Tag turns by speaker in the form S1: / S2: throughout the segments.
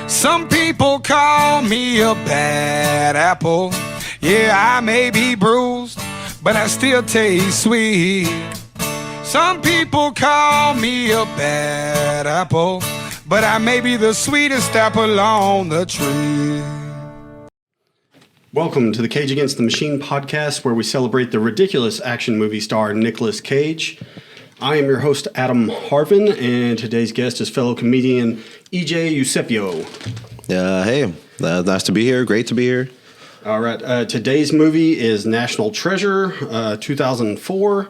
S1: Some people call me a bad apple. Yeah, I may be bruised, but I still taste sweet. Some people call me a bad apple, but I may be the sweetest apple on the tree.
S2: Welcome to the Cage Against the Machine podcast, where we celebrate the ridiculous action movie star Nicolas Cage. I am your host, Adam Harvin, and today's guest is fellow comedian Eusebio.
S3: Hey, nice to be here. Great to be here.
S2: All right. Today's movie is National Treasure, 2004.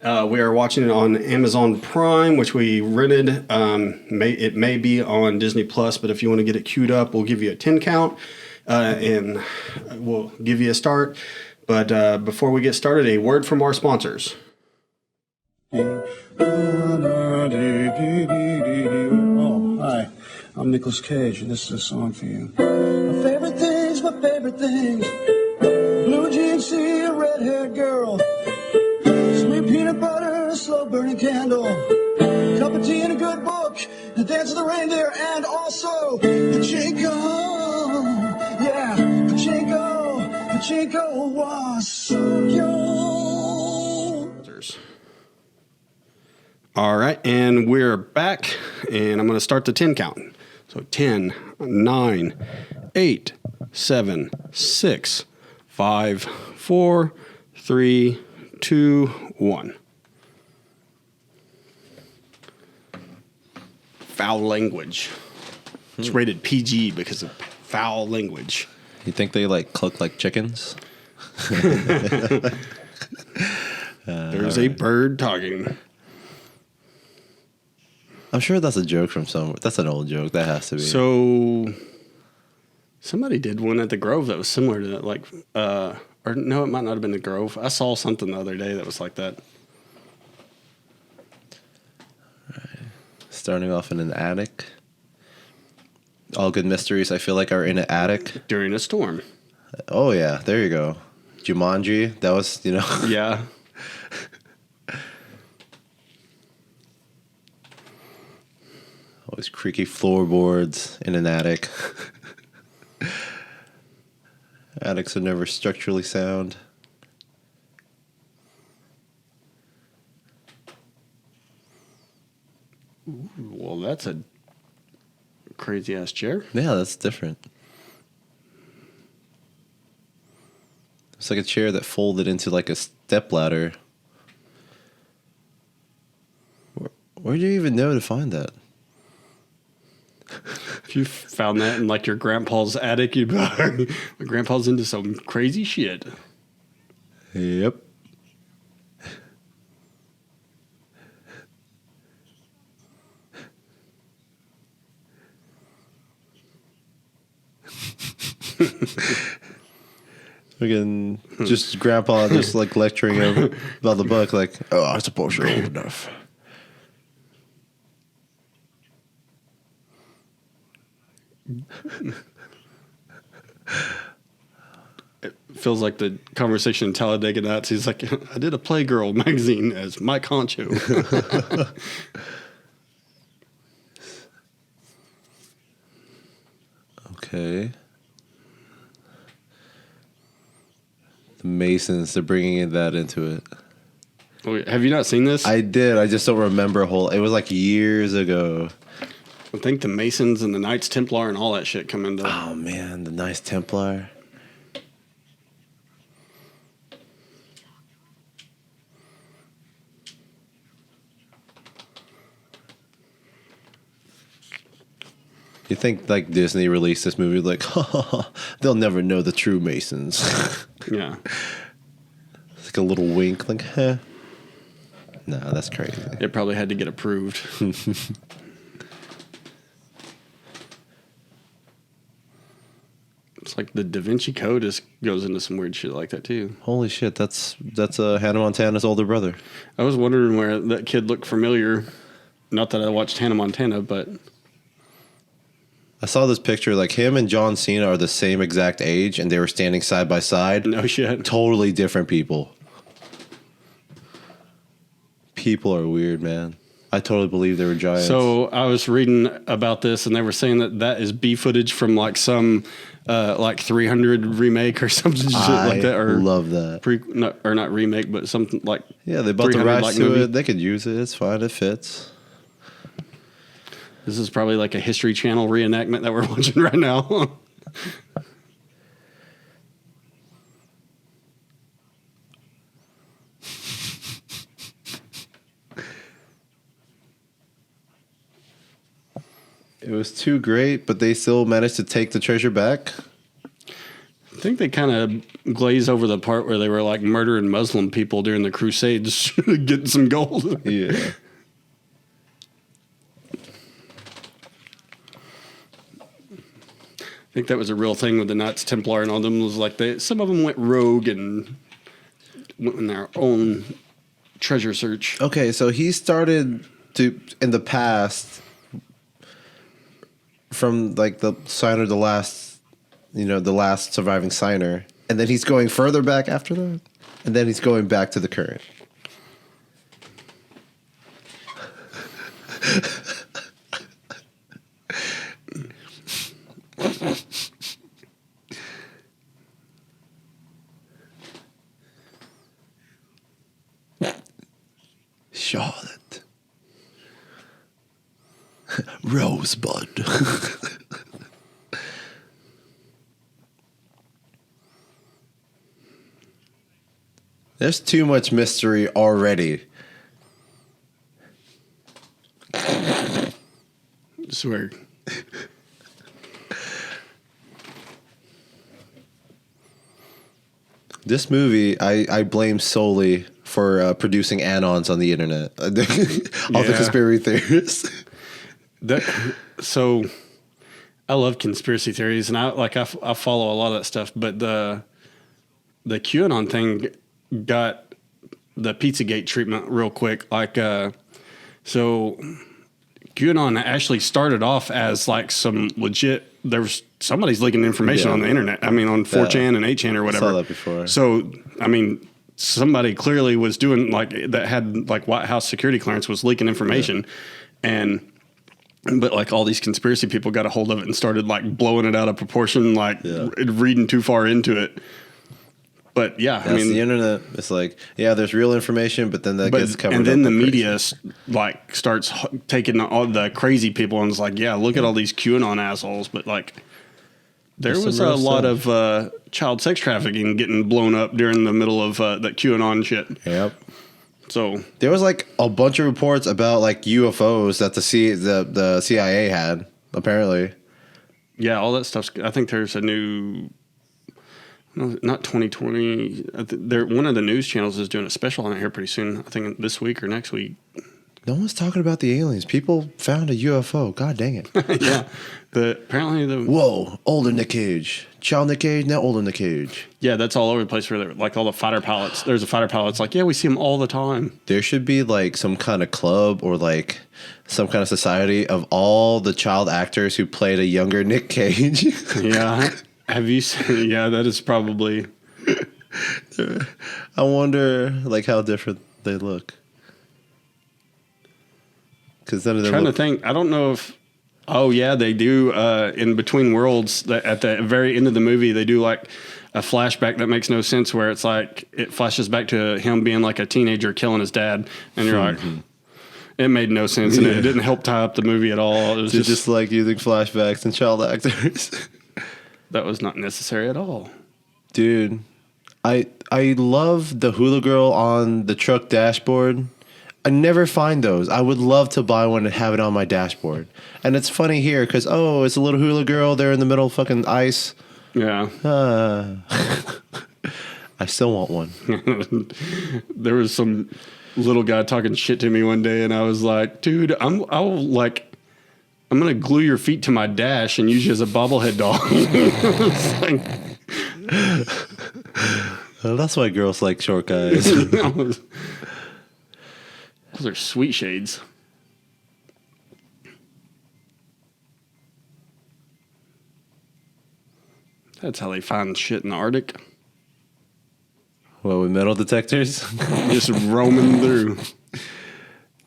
S2: We are watching it on Amazon Prime, which we rented. It may be on Disney Plus, but if you want to get it queued up, we'll give you a 10 count and we'll give you a start. But before we get started, a word from our sponsors.
S4: Oh, hi. I'm Nicolas Cage, and this is a song for you. My favorite things. Blue jeans, see a red-haired girl. Sweet peanut butter, slow-burning candle. Cup of tea and a good book. The dance of the reindeer, and also Pachinko. Yeah, Pachinko was so young.
S2: All right, and we're back, and I'm going to start the 10 count. So 10, 9, 8, 7, 6, 5, 4, 3, 2, 1. Foul language. It's rated PG because of foul language.
S3: You think they cluck like chickens?
S2: There's a bird talking.
S3: I'm sure that's a joke from somewhere. That's an old joke. That has to be.
S2: So somebody did one at the Grove that was similar to that. Or no, it might not have been the Grove. I saw something the other day that was like that.
S3: Right. Starting off in an attic. All good mysteries, I feel like, are in an attic.
S2: During a storm.
S3: Oh, yeah. There you go. Jumanji. That was,
S2: Yeah.
S3: Always creaky floorboards in an attic. Attics are never structurally sound.
S2: Ooh, well, that's a crazy ass chair.
S3: Yeah, that's different. It's like a chair that folded into like a stepladder. Where do you even know to find that?
S2: If you found that in your grandpa's attic, you'd be like, my grandpa's into some crazy shit.
S3: Yep. Again, just grandpa just lecturing him about the book, oh, I suppose you're old enough.
S2: It feels like the conversation in Talladega Nights. He's like, I did a Playgirl magazine as Mike Honcho.
S3: Okay. The Masons, they're bringing that into it.
S2: Wait, have you not seen this?
S3: I did. I just don't remember it was years ago.
S2: I think the Masons and the Knights Templar and all that shit come into.
S3: Oh man, the Knights Templar. You think Disney released this movie they'll never know the true Masons.
S2: Yeah.
S3: It's like a little wink, huh? No, that's crazy.
S2: It probably had to get approved. It's like the Da Vinci Code goes into some weird shit like that too.
S3: Holy shit, that's Hannah Montana's older brother.
S2: I was wondering where that kid looked familiar. Not that I watched Hannah Montana, but
S3: I saw this picture, him and John Cena are the same exact age, and they were standing side by side.
S2: no shit.
S3: Totally different people. People are weird, man. I totally believe they were giants.
S5: So I was reading about this, and they were saying that is B footage from like some like 300 remake or something shit like that. Or
S3: love that.
S5: Not remake, but something like
S3: Yeah, they bought the rights
S5: like
S3: to
S5: movie.
S3: it. They could use it. It's fine. It fits.
S5: This is probably like a History Channel reenactment that we're watching right now.
S3: It was too great, but they still managed to take the treasure back.
S5: I think they kind of glazed over the part where they were like murdering Muslim people during the Crusades, getting some gold.
S3: Yeah.
S5: I think that was a real thing with the Knights Templar and all them. Was like some of them went rogue and went on their own treasure search.
S3: Okay, so he started to in the past from like the signer, the last surviving signer, and then he's going further back after that, and then he's going back to the current. Charlotte. Rosebud. There's too much mystery already.
S5: I swear.
S3: This movie, I blame solely for producing anons on the internet. All the conspiracy theories.
S5: So I love conspiracy theories, and I follow a lot of that stuff. But the QAnon thing got the Pizzagate treatment real quick. So QAnon actually started off as like some legit. There was somebody's leaking information on the internet. I mean, on 4chan and 8chan or whatever.
S3: I saw that before.
S5: So I mean, somebody clearly was doing like that, had like White House security clearance, was leaking information, but like all these conspiracy people got a hold of it and started like blowing it out of proportion, like reading too far into it. But yeah,
S3: I mean, the internet. It's like, yeah, there's real information, but then that gets covered.
S5: And then
S3: up
S5: the
S3: with
S5: media like starts taking all the crazy people and it's like, yeah, look at all these QAnon assholes. But like, there was a lot of child sex trafficking getting blown up during the middle of that QAnon shit.
S3: Yep.
S5: So
S3: there was like a bunch of reports about like UFOs that the CIA had, apparently.
S5: Yeah, all that stuff's. I think there's a new. Not 2020. One of the news channels is doing a special on it here pretty soon. I think this week or next week.
S3: No one's talking about the aliens. People found a UFO. God dang it.
S5: Yeah. Apparently
S3: Whoa, older Nick Cage. Child Nick Cage, now older Nick Cage.
S5: Yeah, that's all over the place where like all the fighter pilots. There's a fighter pilot. It's like, yeah, we see them all the time.
S3: There should be like some kind of club or like some kind of society of all the child actors who played a younger Nick Cage.
S5: Yeah. Have you seen? Yeah, that is probably.
S3: I wonder, like, how different they look. Because none of them.
S5: Trying to think. I don't know if. Oh yeah, they do. In Between Worlds, at the very end of the movie, they do like a flashback that makes no sense, where it's like it flashes back to him being like a teenager killing his dad, and you're like. It made no sense, and it didn't help tie up the movie at all. It was
S3: just like using flashbacks and child actors.
S5: That was not necessary at all.
S3: Dude, I love the hula girl on the truck dashboard. I never find those. I would love to buy one and have it on my dashboard. And it's funny here because, it's a little hula girl there in the middle of fucking ice.
S5: Yeah.
S3: I still want one.
S5: There was some little guy talking shit to me one day, and I was like, dude, I'm going to glue your feet to my dash and use you as a bobblehead doll.
S3: That's why girls like short guys.
S5: Those are sweet shades. That's how they find shit in the Arctic.
S3: What, with metal detectors?
S5: Just roaming through.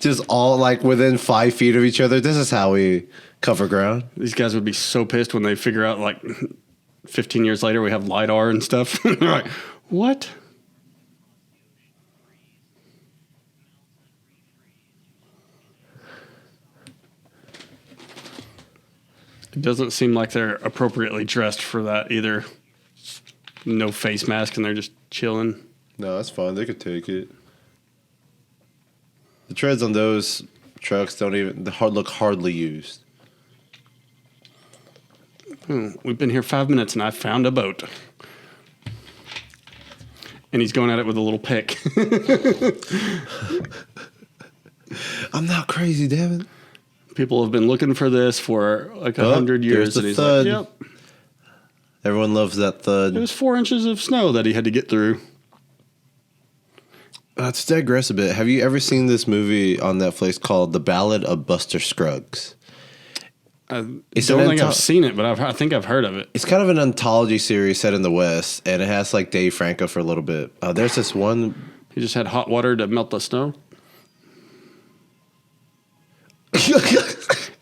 S3: just all like within 5 feet of each other. This is how we cover ground.
S5: These guys would be so pissed when they figure out like 15 years later we have LiDAR and stuff. They're like, what? It doesn't seem like they're appropriately dressed for that either. No face mask and they're just chilling.
S3: No, that's fine. They could take it. The treads on those trucks don't even look hardly used.
S5: We've been here 5 minutes and I found a boat. And he's going at it with a little pick.
S3: I'm not crazy, damn it.
S5: People have been looking for this for like 100 years.
S3: There's the
S5: And he's
S3: thud.
S5: like, yep.
S3: Everyone loves that thud.
S5: It was 4 inches of snow that he had to get through.
S3: To digress a bit, have you ever seen this movie on Netflix called The Ballad of Buster Scruggs?
S5: I
S3: It's
S5: don't
S3: an
S5: think
S3: anto-
S5: I've seen it, but I think I've heard of it.
S3: It's kind of an anthology series set in the West, and it has like Dave Franco for a little bit. There's this one.
S5: He just had hot water to melt the snow.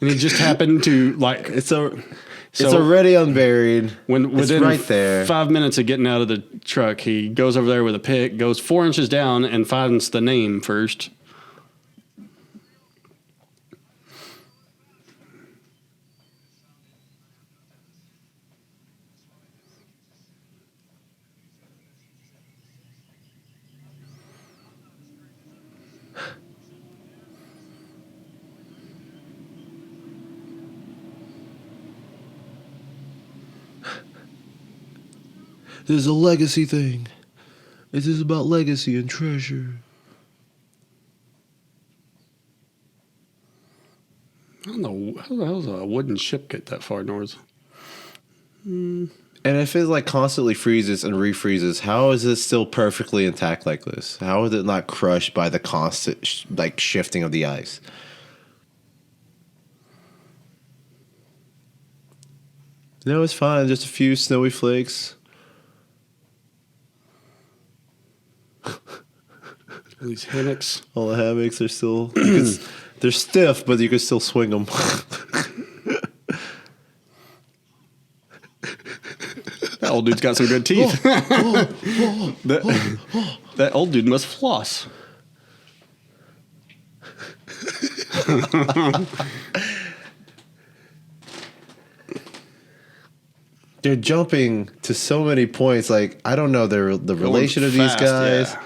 S5: And he just happened to like
S3: It's already unburied.
S5: when
S3: It's
S5: within
S3: right there.
S5: 5 minutes of getting out of the truck, he goes over there with a pick, goes 4 inches down, and finds the name first.
S3: This is a legacy thing. This is about legacy and treasure.
S5: I don't know how the hell does a wooden ship get that far north?
S3: And if it like constantly freezes and refreezes, how is it still perfectly intact like this? How is it not crushed by the constant shifting of the ice? No, it's fine. Just a few snowy flakes.
S5: These hammocks.
S3: All the hammocks are still they're stiff, but you can still swing them.
S5: That old dude's got some good teeth. That old dude must floss.
S3: They're jumping to so many points. Like I don't know the relation of these
S5: Fast,
S3: guys.
S5: yeah.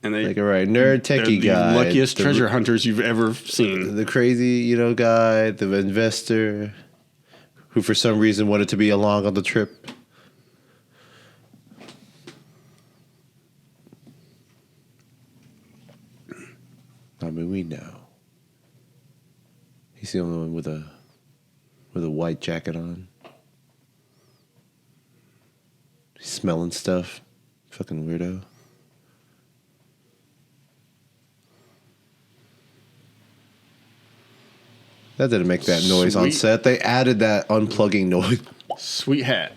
S5: And they,
S3: Like all right, nerd
S5: they're
S3: techie
S5: the
S3: guy,
S5: luckiest
S3: the-
S5: treasure hunters you've ever seen.
S3: the crazy, guy, the investor, who for some reason wanted to be along on the trip. I mean, we know. He's the only one with a white jacket on. He's smelling stuff. Fucking weirdo. That didn't make that noise on
S5: Sweet.
S3: set. They added that unplugging noise.
S5: Sweet hat.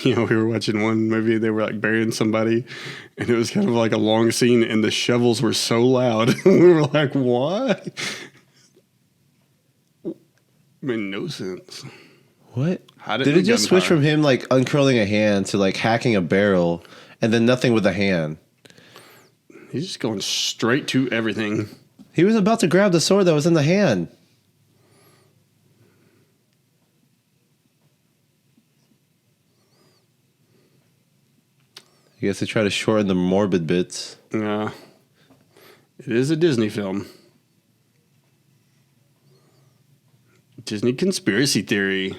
S5: We were watching one movie. They were like burying somebody, and it was kind of like a long scene, and the shovels were so loud. We were like, "What?" Made no sense.
S3: What?
S5: How
S3: Did it just switch
S5: gunpowder?
S3: from him like uncurling a hand to like hacking a barrel and then nothing with a hand?
S5: He's just going straight to everything.
S3: He was about to grab the sword that was in the hand. I guess they try to shorten the morbid bits.
S5: Yeah, it is a Disney film. Disney conspiracy theory.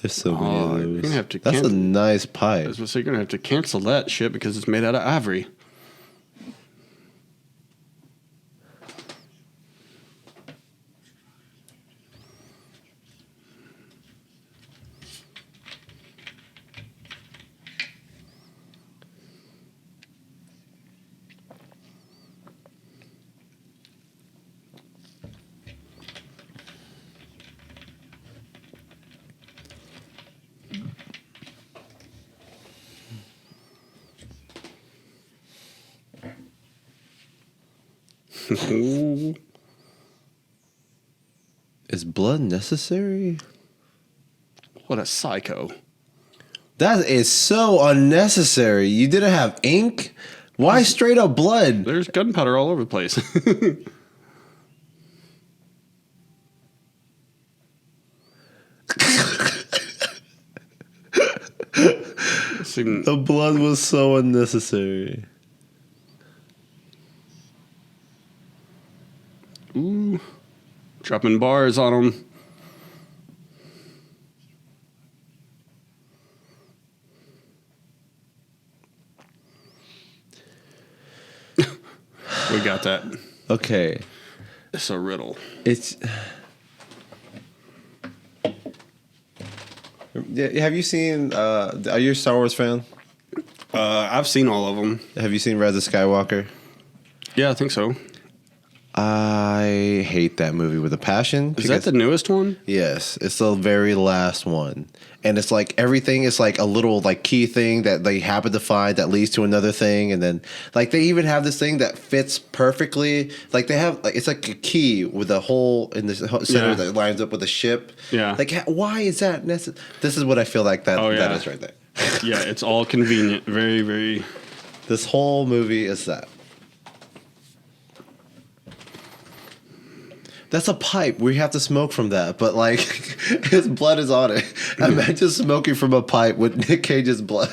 S3: There's so many
S5: Oh,
S3: of
S5: you're
S3: those.
S5: gonna have to
S3: That's a
S5: cancel-
S3: nice
S5: I
S3: pipe.
S5: was gonna say you're gonna have to cancel that shit because it's made out of ivory.
S3: Is blood necessary?
S5: What a psycho.
S3: That is so unnecessary. You didn't have ink? Why straight up blood?
S5: There's gunpowder all over the place.
S3: The blood was so unnecessary.
S5: Ooh. Dropping bars on them. We got that.
S3: Okay.
S5: It's a riddle.
S3: It's. Yeah, have you seen? Are you a Star Wars fan?
S5: I've seen all of them.
S3: Have you seen Rise of Skywalker?
S5: Yeah, I think so.
S3: I hate that movie with a passion.
S5: Is that the newest one?
S3: Yes, it's the very last one, and it's like everything is like a little like key thing that they happen to find that leads to another thing, and then like they even have this thing that fits perfectly. Like they have like it's like a key with a hole in the center that lines up with a ship.
S5: Yeah.
S3: Like why is that necessary? This is what I feel like that that is right there.
S5: Yeah, it's all convenient. Very, very.
S3: This whole movie is that. That's a pipe. We have to smoke from that. But, like, his blood is on it. Imagine smoking from a pipe with Nick Cage's blood.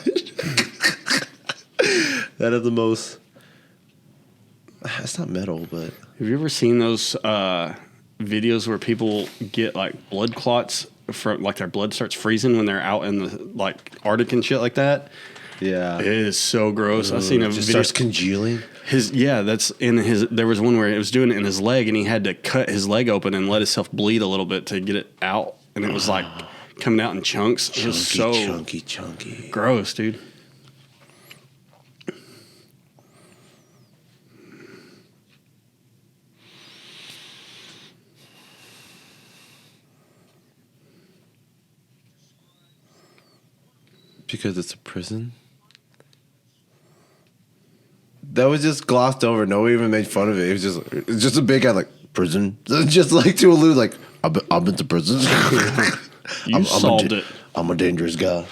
S3: That is the most... It's not metal, but...
S5: Have you ever seen those videos where people get, like, blood clots from, like, their blood starts freezing when they're out in the, like, Arctic and shit like that?
S3: Yeah.
S5: It is so gross. I've seen a
S3: just
S5: video.
S3: starts congealing.
S5: That's in his. There was one where it was doing it in his leg, and he had to cut his leg open and let himself bleed a little bit to get it out, and it was like coming out in chunks. It was so
S3: chunky.
S5: gross, dude.
S3: Because it's a prison? That was just glossed over. No one even made fun of it. It was just a big guy like prison, just like to allude like I've been to prison.
S5: You solved it.
S3: I'm a dangerous guy.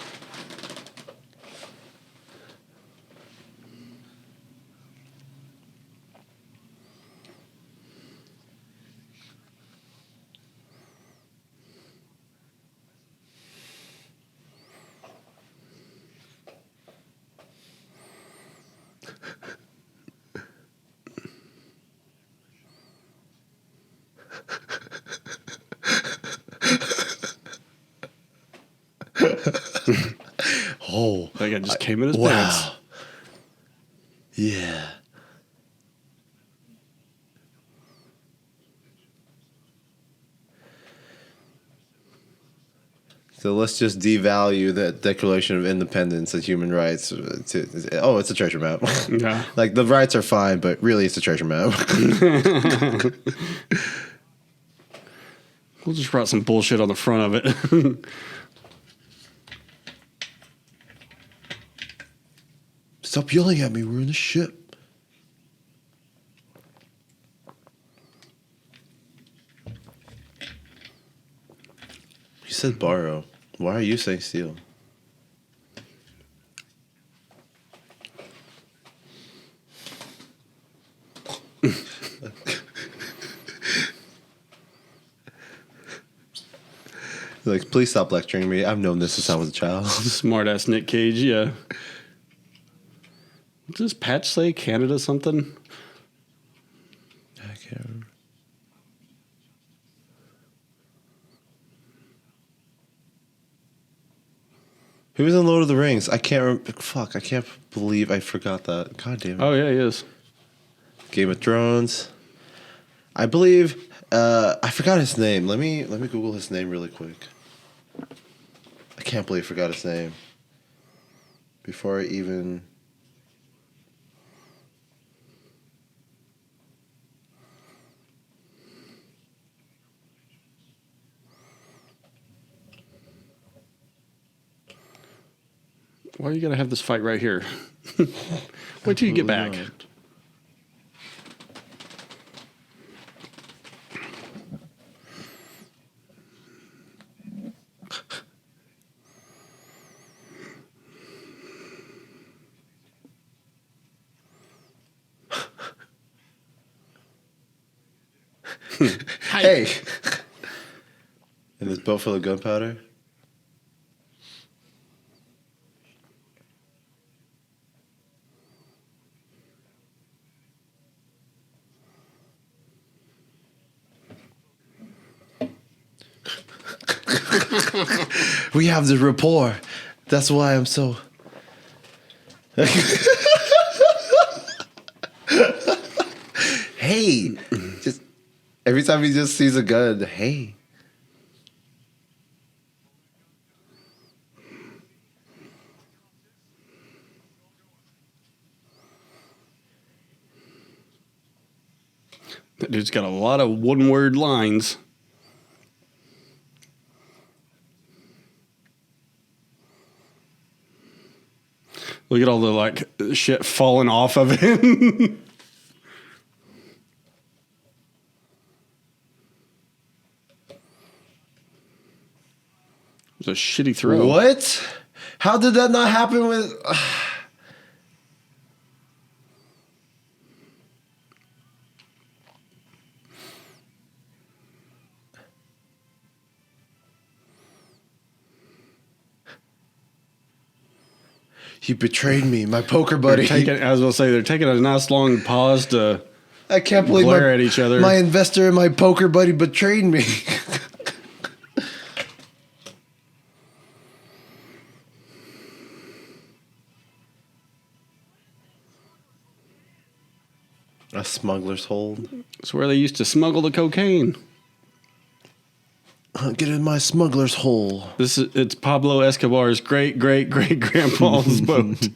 S3: Oh,
S5: Like I just came in his pants.
S3: Yeah. So let's just devalue the Declaration of Independence and human rights. It's a treasure map.
S5: Yeah.
S3: Like the rights are fine, but really it's a treasure map.
S5: We'll just write some bullshit on the front of it.
S3: Stop yelling at me. We're in a ship. You said borrow. Why are you saying steal? Like, please stop lecturing me. I've known this since I was a child.
S5: Smart ass Nick Cage, yeah. Does this patch say Canada something?
S3: I can't remember. He was in Lord of the Rings. I can't remember. Fuck, I can't believe I forgot that. God damn it.
S5: Oh yeah, he is.
S3: Game of Thrones. I believe I forgot his name. Let me Google his name really quick. I can't believe I forgot his name. Before I even
S5: Why are you gonna have this fight right here? Wait till you get back.
S3: Hey. And this boat full of gunpowder? We have the rapport. That's why I'm so. Hey, just every time he just sees a gun, hey.
S5: That dude's got a lot of one-word lines. Look at all the like shit falling off of him. It was a shitty throw.
S3: What? How did that not happen with? You betrayed me, my poker buddy.
S5: I was going to say, they're taking a nice long pause to
S3: I can't believe
S5: glare at each other.
S3: My investor and my poker buddy betrayed me. A smuggler's hold.
S5: It's where they used to smuggle the cocaine.
S3: Get in my smuggler's hole.
S5: It's Pablo Escobar's great grandpa's boat.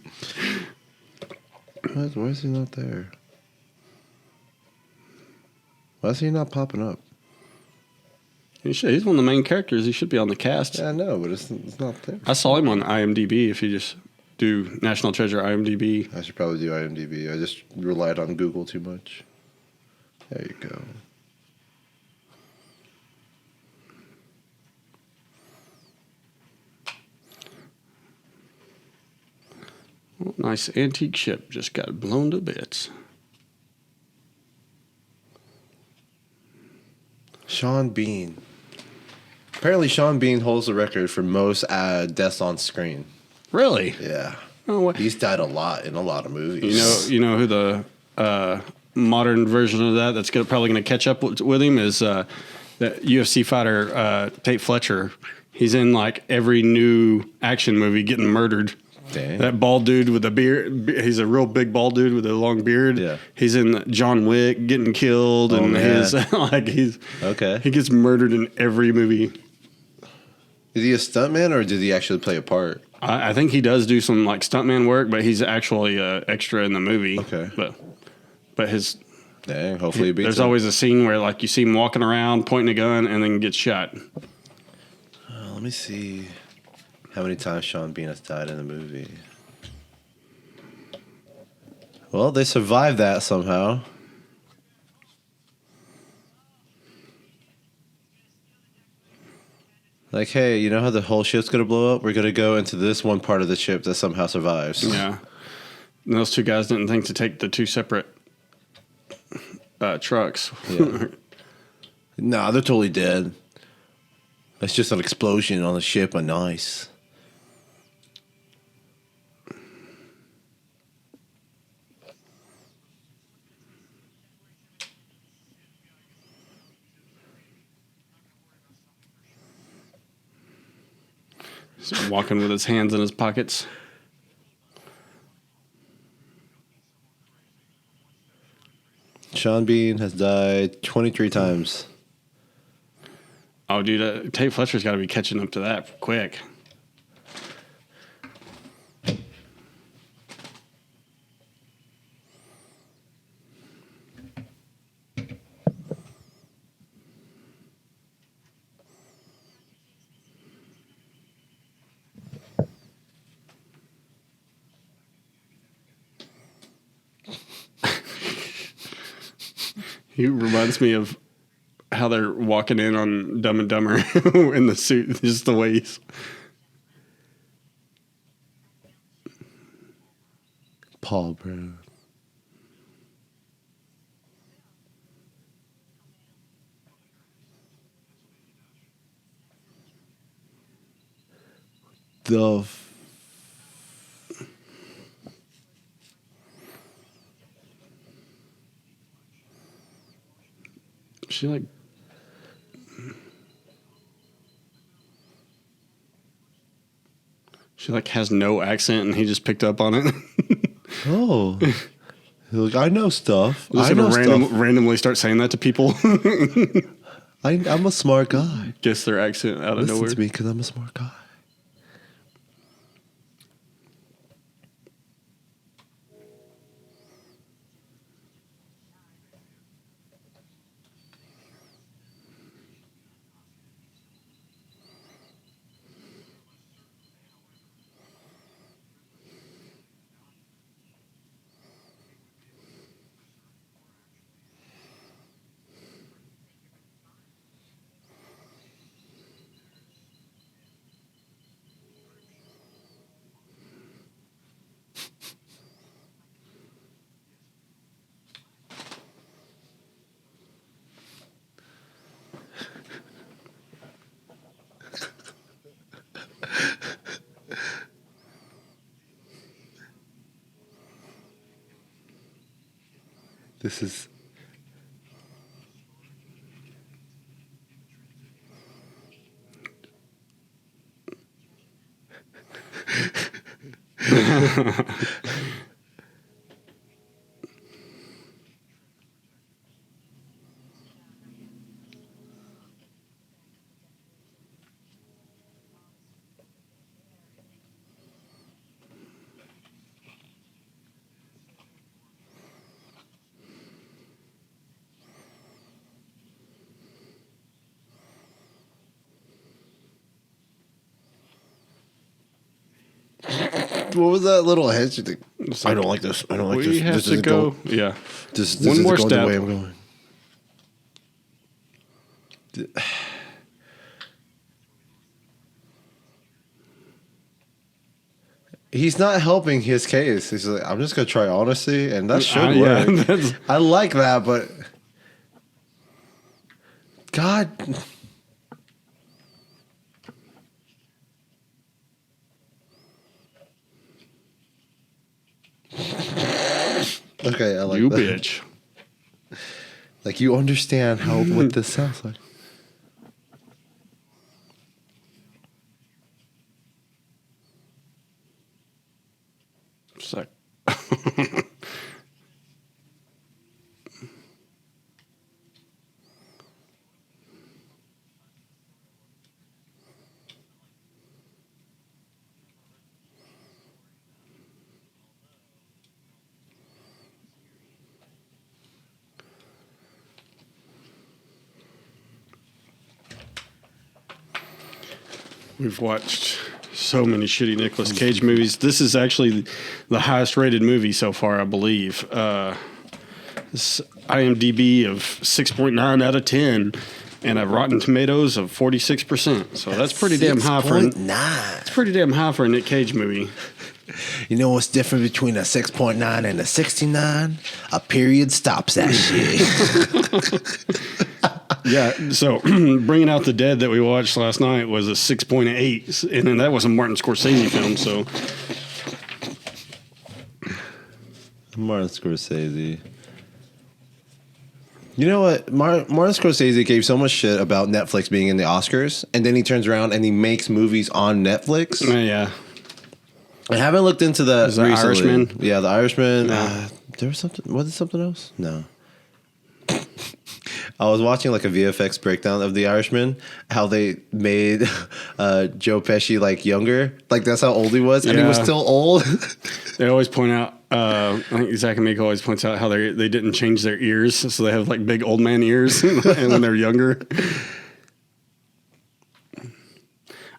S3: Why is he not there? Why is he not popping up?
S5: He's one of the main characters. He should be on the cast.
S3: Yeah, I know, but it's not there.
S5: I saw him on IMDb. If you just do National Treasure IMDb.
S3: I should probably do IMDb. I just relied on Google too much. There you go.
S5: Nice antique ship just got blown to bits.
S3: Sean Bean. Apparently, Sean Bean holds the record for most deaths on screen.
S5: Really?
S3: Yeah.
S5: Oh, what?
S3: He's died a lot in a lot of movies.
S5: You know who the modern version of that's probably going to catch up with him is the UFC fighter Tate Fletcher. He's in like every new action movie getting murdered.
S3: Dang.
S5: That bald dude with a beard. He's a real big bald dude with a long beard.
S3: Yeah.
S5: He's in John Wick getting killed, and
S3: man.
S5: he's
S3: Okay.
S5: He gets murdered in every movie.
S3: Is he a stuntman or did he actually play a part?
S5: I think he does do some like stuntman work, but he's actually extra in the movie.
S3: Okay.
S5: But his
S3: Dang, hopefully he beats
S5: there's
S3: him.
S5: always a scene where like you see him walking around pointing a gun and then gets shot.
S3: Let me see how many times Sean Bean has died in the movie. Well, they survived that somehow. Like, hey, you know how the whole ship's going to blow up? We're going to go into this one part of the ship that somehow survives.
S5: Yeah. And those two guys didn't think to take the two separate trucks.
S3: Yeah. Nah, they're totally dead. It's just an explosion on the ship on ice.
S5: He's walking with his hands in his pockets.
S3: Sean Bean has died 23 times.
S5: Oh, dude, Tate Fletcher's got to be catching up to that quick. He reminds me of how they're walking in on Dumb and Dumber in the suit, just the way he's...
S3: Paul Brown. the
S5: She like. She like has no accent, and he just picked up on it.
S3: oh. Like, I know stuff.
S5: Just
S3: I know
S5: gonna
S3: stuff.
S5: randomly start saying that to people.
S3: I'm a smart guy.
S5: Guess their accent out of
S3: Listen
S5: nowhere.
S3: to me because I'm a smart guy. This is. What was that little head? I don't like this. I don't like
S5: We
S3: this.
S5: have
S3: This
S5: to
S3: isn't
S5: go.
S3: going.
S5: Yeah.
S3: This
S5: One
S3: isn't
S5: more
S3: going
S5: step.
S3: the way I'm going. He's not helping his case. He's like, I'm just gonna try honesty, and that should
S5: Yeah,
S3: work.
S5: that's-
S3: I like that, but God. Okay, I like
S5: you
S3: that.
S5: bitch.
S3: Like you understand how what this sounds like.
S5: It's like, we've watched so many shitty Nicolas Cage movies. This is actually the highest rated movie so far, I believe. This IMDb of 6.9 out of 10 and a Rotten Tomatoes of 46%. So that's pretty damn high for it's pretty damn high for a Nick Cage movie.
S3: You know what's different between a 6.9 and a 69? A period stops that shit.
S5: Yeah, so Bringing Out the Dead that we watched last night was a 6.8, and then that was a Martin Scorsese film, so
S3: Martin Scorsese. You know what? Martin Scorsese gave so much shit about Netflix being in the Oscars, and then he turns around and he makes movies on Netflix.
S5: yeah.
S3: I haven't looked into that
S5: The
S3: recently.
S5: Irishman?
S3: Yeah, The Irishman.
S5: Yeah.
S3: There was something. Was it something else? No. I was watching like a VFX breakdown of The Irishman, how they made Joe Pesci like younger. Like that's how old he was, and he was
S5: Yeah.
S3: still old.
S5: They always point out, I think Zach and Mika always points out how they didn't change their ears, so they have like big old man ears and when they're younger.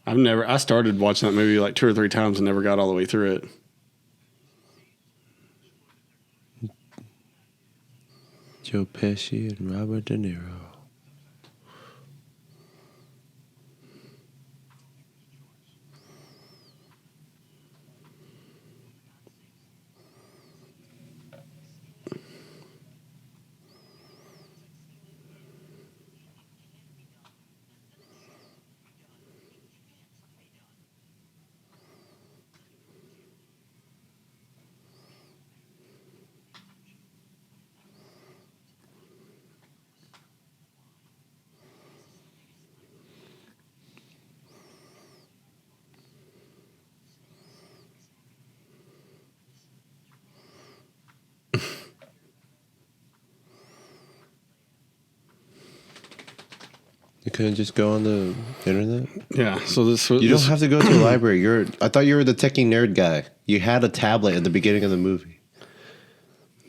S5: I started watching that movie like 2 or 3 times and never got all the way through it.
S3: Joe Pesci and Robert De Niro. You couldn't just go on the internet?
S5: Yeah. So this was.
S3: You don't have to go to a library. I thought you were the techie nerd guy. You had a tablet at the beginning of the movie.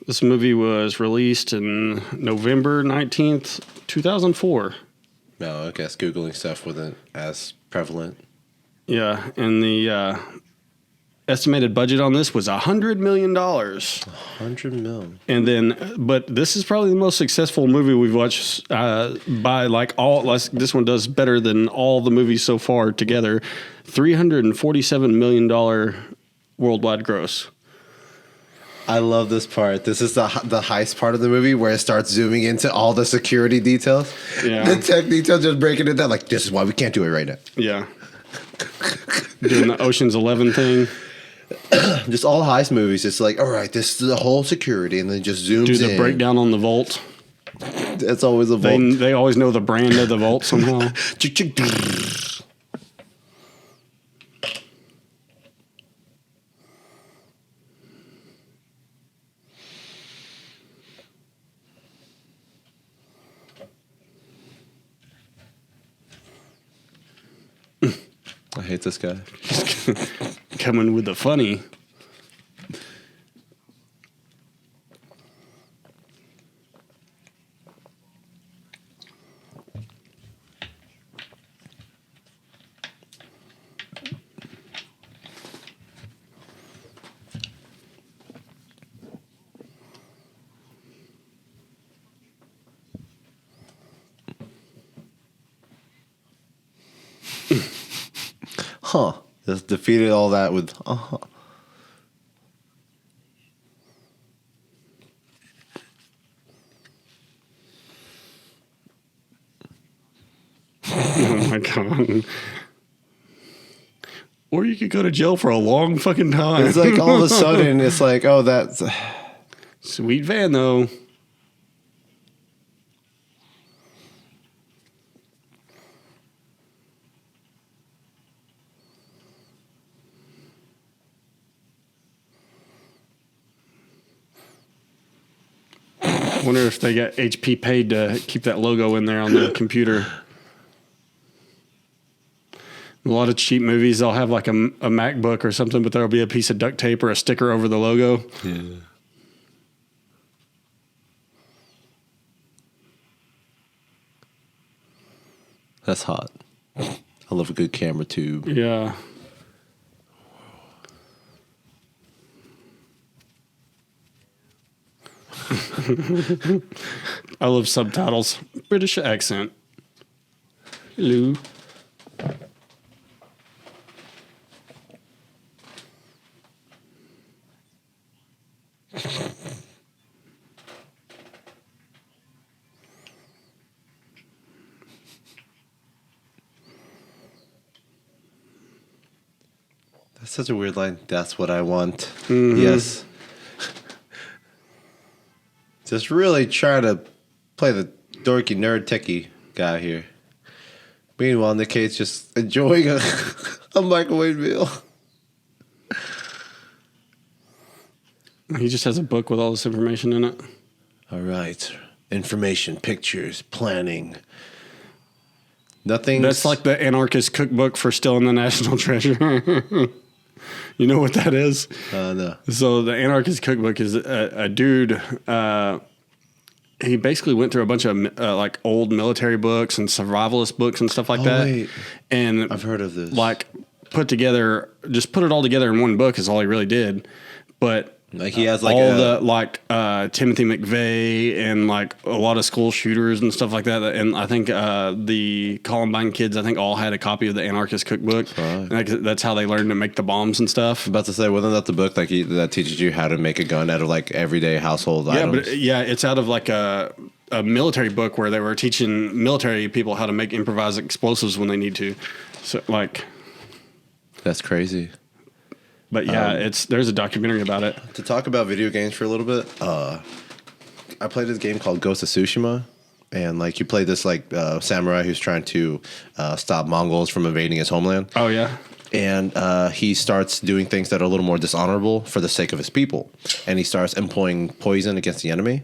S5: This movie was released in November 19th, 2004.
S3: No, I guess Googling stuff wasn't as prevalent.
S5: Yeah, and the estimated budget on this was $100 million.
S3: $100 million.
S5: And then, but this is probably the most successful movie we've watched by like all. This one does better than all the movies so far together. $347 million worldwide gross.
S3: I love this part. This is the heist part of the movie where it starts zooming into all the security details.
S5: Yeah.
S3: The tech details, just breaking it down. Like, this is why we can't do it right now.
S5: Yeah. Doing the Ocean's 11 thing.
S3: Just all heist movies. It's like, all right, this is the whole security, and then just zooms
S5: Do the
S3: in.
S5: breakdown on the vault.
S3: That's always a vault.
S5: They always know the brand of the vault somehow.
S3: I hate this guy.
S5: Coming with the funny.
S3: Huh. Just defeated all that with, uh-huh.
S5: Oh my god. Or you could go to jail for a long fucking time.
S3: It's like all of a sudden, it's like, oh, that's...
S5: Sweet van, though. Wonder if they got HP paid to keep that logo in there on the computer. A lot of cheap movies, they'll have like a MacBook or something, but there'll be a piece of duct tape or a sticker over the logo.
S3: Yeah. That's hot. I love a good camera tube.
S5: Yeah. I love subtitles. British accent. Hello.
S3: That's such a weird line. That's what I want. Mm-hmm. Yes. Just really trying to play the dorky nerd techie guy here. Meanwhile, Nick Cage just enjoying a microwave meal.
S5: He just has a book with all this information in it.
S3: All right. Information, pictures, planning. Nothing.
S5: That's like the anarchist cookbook for stealing the national treasure. You know what that is?
S3: No.
S5: So the anarchist cookbook is a dude. He basically went through a bunch of like old military books and survivalist books and stuff like that. Wait. And
S3: I've heard of this.
S5: Like put it all together in one book is all he really did. But
S3: like he has like
S5: all the like Timothy McVeigh and like a lot of school shooters and stuff like that. And I think the Columbine kids, I think all had a copy of the anarchist cookbook. Right. And that's how they learned to make the bombs and stuff.
S3: I'm about to say, wasn't that the book like that teaches you how to make a gun out of like everyday household items?
S5: But it's out of like a military book where they were teaching military people how to make improvised explosives when they need to. So like,
S3: that's crazy.
S5: But yeah, there's a documentary about it.
S3: To talk about video games for a little bit, I played this game called Ghost of Tsushima, and like you play this like samurai who's trying to stop Mongols from invading his homeland.
S5: Oh yeah.
S3: And he starts doing things that are a little more dishonorable for the sake of his people, and he starts employing poison against the enemy.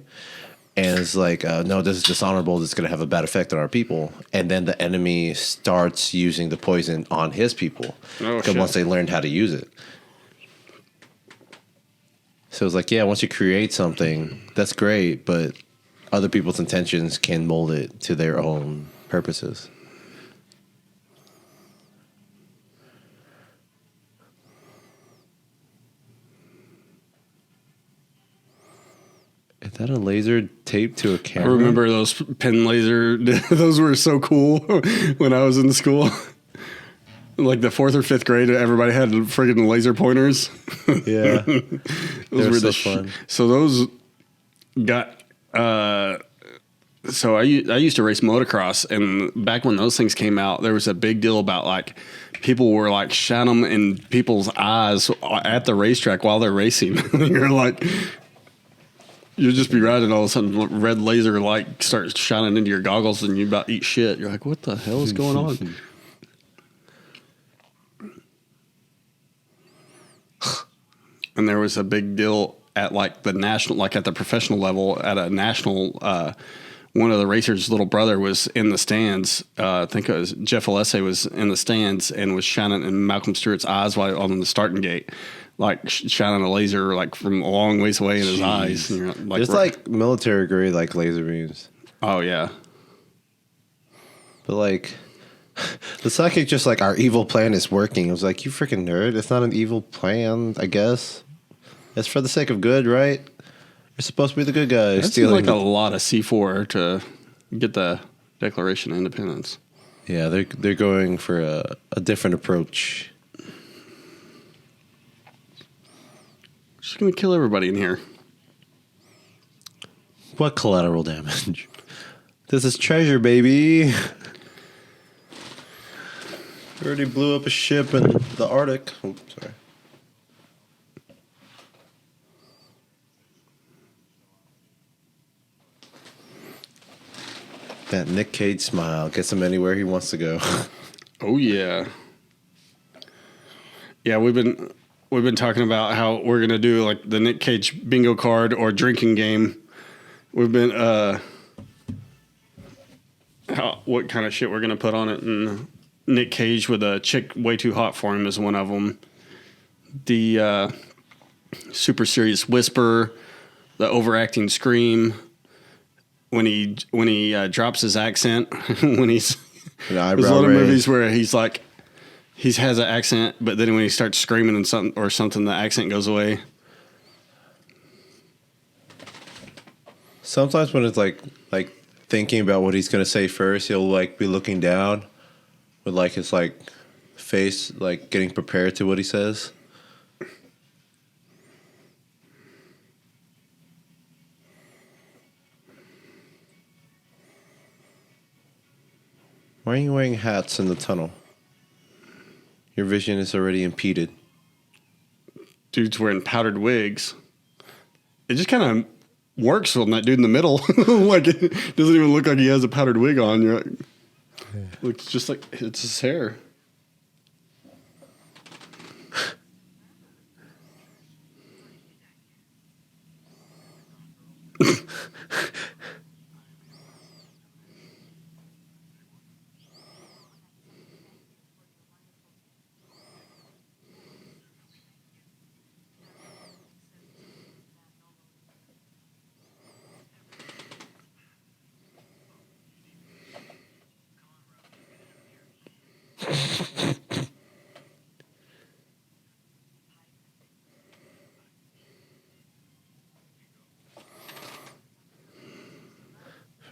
S3: and it's like, no, this is dishonorable. This is going to have a bad effect on our people. And then the enemy starts using the poison on his people. Once they learned how to use it. So it's like, yeah, once you create something, that's great, but other people's intentions can mold it to their own purposes. Is that a laser taped to a camera?
S5: I remember those pen laser. Those were so cool when I was in school. Like the 4th or 5th grade, everybody had friggin' laser pointers.
S3: Yeah.
S5: Those were
S3: so fun.
S5: So those got. So I used to race motocross, and back when those things came out, there was a big deal about like people were like shining them in people's eyes at the racetrack while they're racing. You're like. You'll just be riding, all of a sudden, red laser light starts shining into your goggles, and you about eat shit. You're like, what the hell is going on? And there was a big deal at like the national, like at the professional level, at a national. One of the racers' little brother was in the stands. I think it was Jeff Alessi was in the stands and was shining in Malcolm Stewart's eyes while on the starting gate. Like shining a laser like from a long ways away in his eyes. And you're like,
S3: It's like military grade, like laser beams.
S5: Oh yeah,
S3: but like the psychic, just like our evil plan is working. It was like, you freaking nerd. It's not an evil plan, I guess. It's for the sake of good, right? You're supposed to be the good guy.
S5: That seems like a lot of C4 to get the Declaration of Independence.
S3: Yeah, they're going for a different approach.
S5: Just gonna kill everybody in here.
S3: What collateral damage? This is treasure, baby. We already blew up a ship in the Arctic. Oh, sorry. That Nick Cage smile gets him anywhere he wants to go.
S5: Oh yeah. Yeah, we've been talking about how we're gonna do like the Nick Cage bingo card or drinking game. We've been what kind of shit we're gonna put on it, and Nick Cage with a chick way too hot for him is one of them. The super serious whisper, the overacting scream. When he drops his accent, when he's there's a lot of movies where he's like he has an accent, but then when he starts screaming and something, the accent goes away.
S3: Sometimes when it's like thinking about what he's gonna say first, he'll like be looking down with like his like face like getting prepared to what he says. Why are you wearing hats in the tunnel? Your vision is already impeded.
S5: Dude's wearing powdered wigs. It just kind of works on that dude in the middle. Like, it doesn't even look like he has a powdered wig on. You're like, looks just like it's his hair.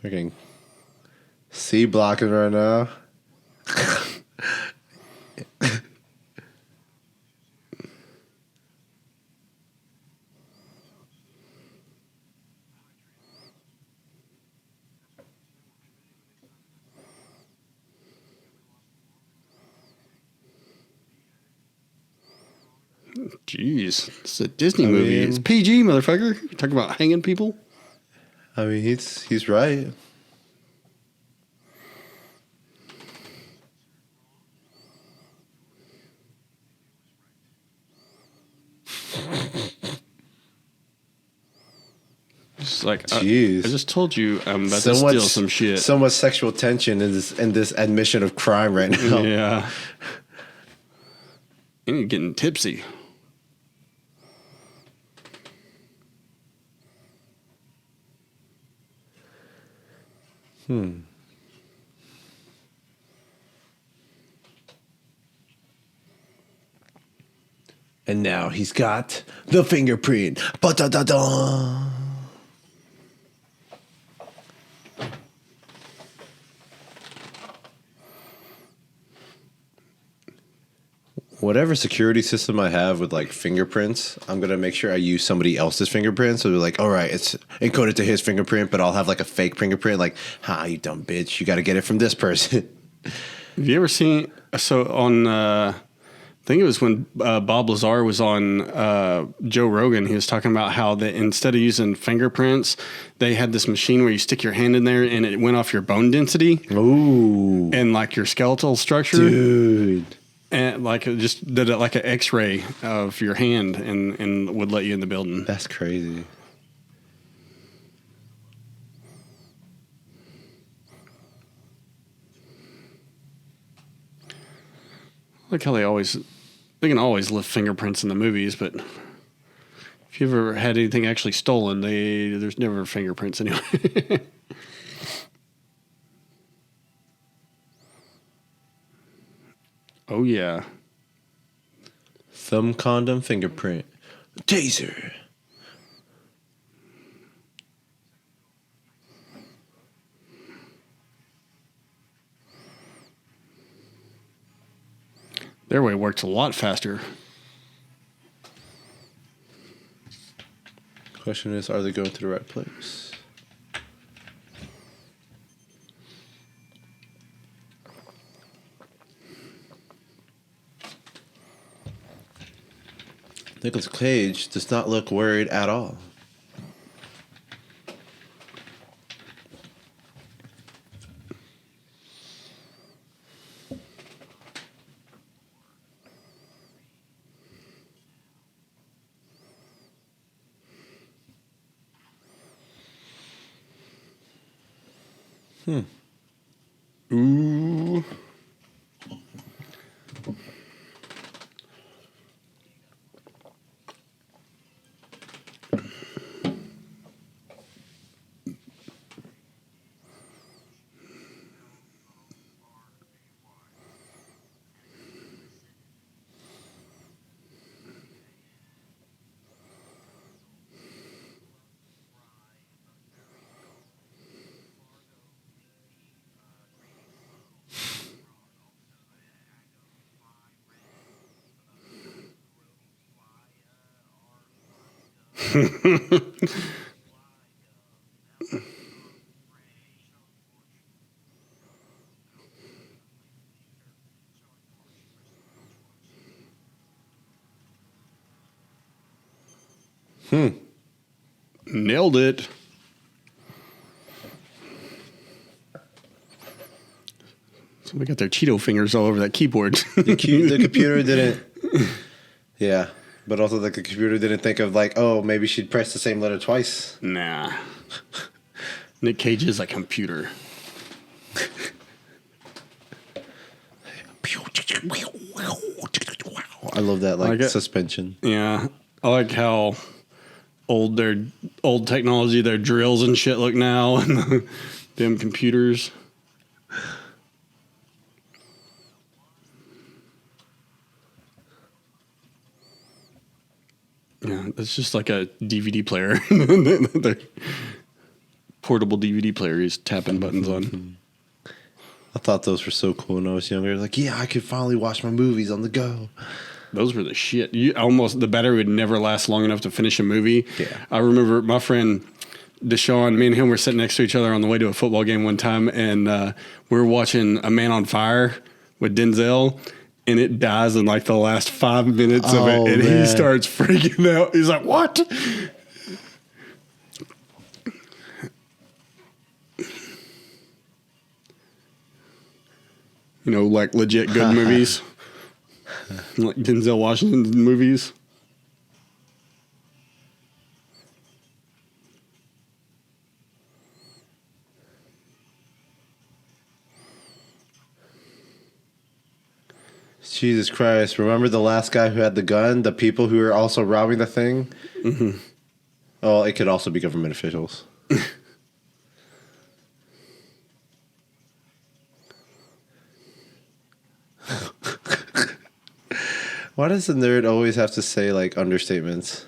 S3: Freaking C blocking right now.
S5: Jeez, it's a Disney movie. It's PG, motherfucker. You're talking about hanging people?
S3: I mean, he's right.
S5: It's like,
S3: Jeez.
S5: I just told you I'm about to steal some shit.
S3: So much sexual tension in this admission of crime right now.
S5: Yeah. And you're getting tipsy.
S3: And now he's got the fingerprint. Ba-da-da-da. Whatever security system I have with like fingerprints, I'm gonna make sure I use somebody else's fingerprint. So they're like, all right, it's encoded to his fingerprint, but I'll have like a fake fingerprint. Like, you dumb bitch, you got to get it from this person.
S5: Have you ever seen, so on, I think it was when Bob Lazar was on Joe Rogan, he was talking about how that instead of using fingerprints, they had this machine where you stick your hand in there and it went off your bone density.
S3: Ooh.
S5: And like your skeletal structure.
S3: Dude.
S5: And like it just did it like an X-ray of your hand and would let you in the building.
S3: That's crazy.
S5: Like how they can always lift fingerprints in the movies, but if you ever had anything actually stolen, there's never fingerprints anyway. Oh yeah.
S3: Thumb condom fingerprint. Taser.
S5: Their way works a lot faster.
S3: Question is, are they going to the right place? Nicolas Cage does not look worried at all.
S5: Ooh. Nailed it. Somebody got their Cheeto fingers all over that keyboard.
S3: The computer didn't. Yeah, but also the computer didn't think of like, oh, maybe she'd press the same letter twice.
S5: Nah. Nick Cage is a computer.
S3: I love that suspension.
S5: Yeah. I like how old technology, their drills and shit look now, and them computers. Yeah, it's just like a DVD player. The portable DVD player he's tapping buttons on.
S3: I thought those were so cool when I was younger. Like, yeah, I could finally watch my movies on the go.
S5: Those were the shit. The battery would never last long enough to finish a movie.
S3: Yeah.
S5: I remember my friend Deshaun, me and him were sitting next to each other on the way to a football game one time, and we were watching A Man on Fire with Denzel, and it dies in like the last 5 minutes of it, and he starts freaking out. He's like, "What?" You know, like legit good movies. Like Denzel Washington's movies.
S3: Jesus Christ. Remember the last guy who had the gun? The people who were also robbing the thing? Mm-hmm. Oh, it could also be government officials. Why does the nerd always have to say, like, understatements?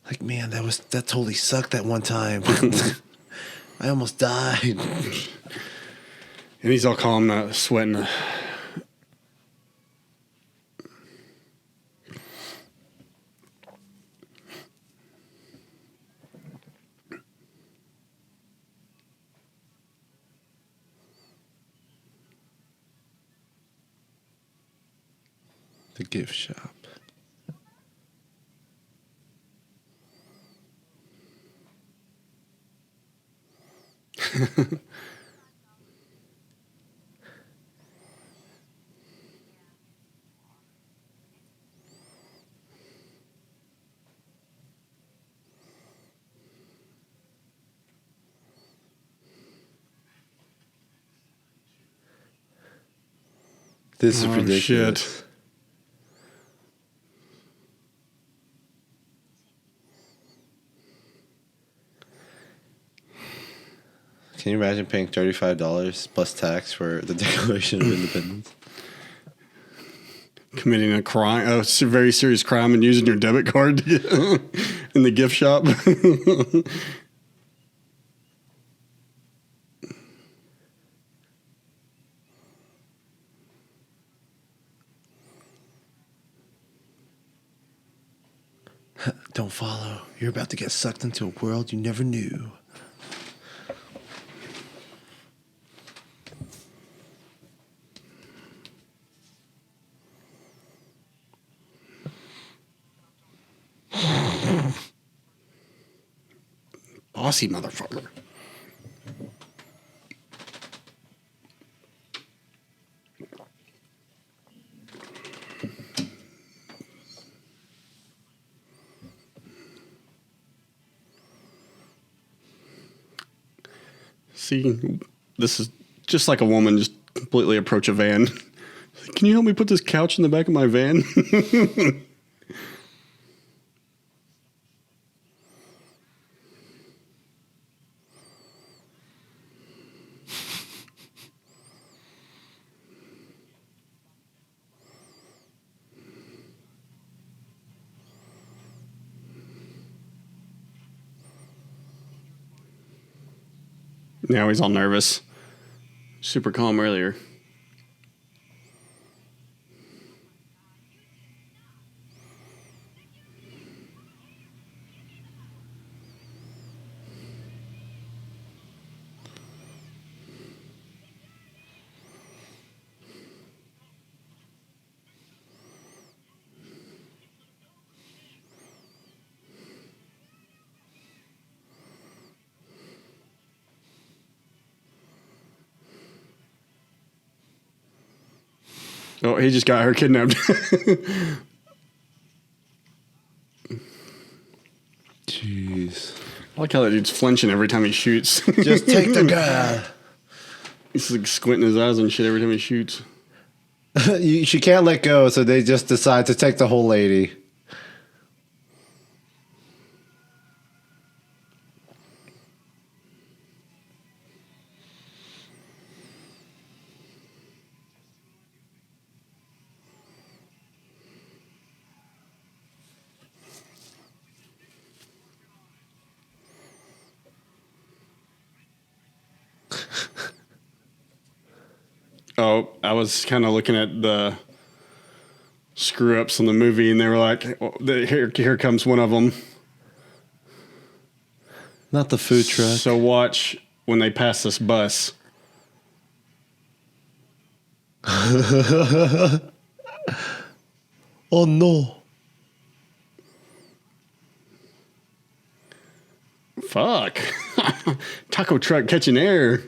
S3: Like, man, that totally sucked that one time. I almost died.
S5: And he's all calm, sweating.
S3: The gift shop. This is ridiculous.
S5: Shit.
S3: Can you imagine paying $35 plus tax for the Declaration of Independence?
S5: Committing a crime, a very serious crime, and using your debit card in the gift shop.
S3: Don't follow. You're about to get sucked into a world you never knew.
S5: Bossy motherfucker. See, this is just like a woman just completely approach a van. Can you help me put this couch in the back of my van? Now he's all nervous. Super calm earlier. Oh, he just got her kidnapped.
S3: Jeez.
S5: I like how that dude's flinching every time he shoots.
S3: Just take the gun.
S5: He's like squinting his eyes and shit every time he shoots.
S3: She can't let go, so they just decide to take the whole lady.
S5: Oh, I was kind of looking at the screw ups in the movie, and they were like, oh, here comes one of them.
S3: Not the food truck.
S5: So watch when they pass this bus.
S3: Oh no.
S5: Fuck. Taco truck catching air.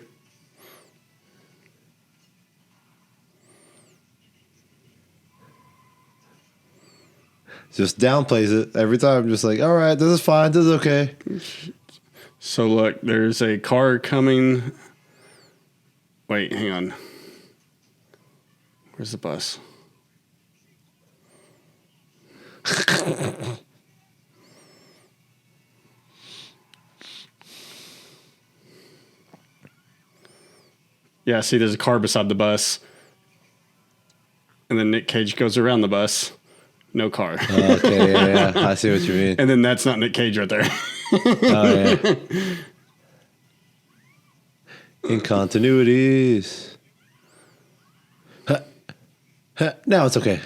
S3: Just downplays it every time. Just like, all right, this is fine. This is okay.
S5: So look, there's a car coming. Wait, hang on. Where's the bus? Yeah, see, there's a car beside the bus. And then Nick Cage goes around the bus. No car.
S3: Okay, yeah. I see what you mean.
S5: And then that's not Nick Cage right there.
S3: Oh, yeah. Incontinuities. Huh. Huh. Now it's okay.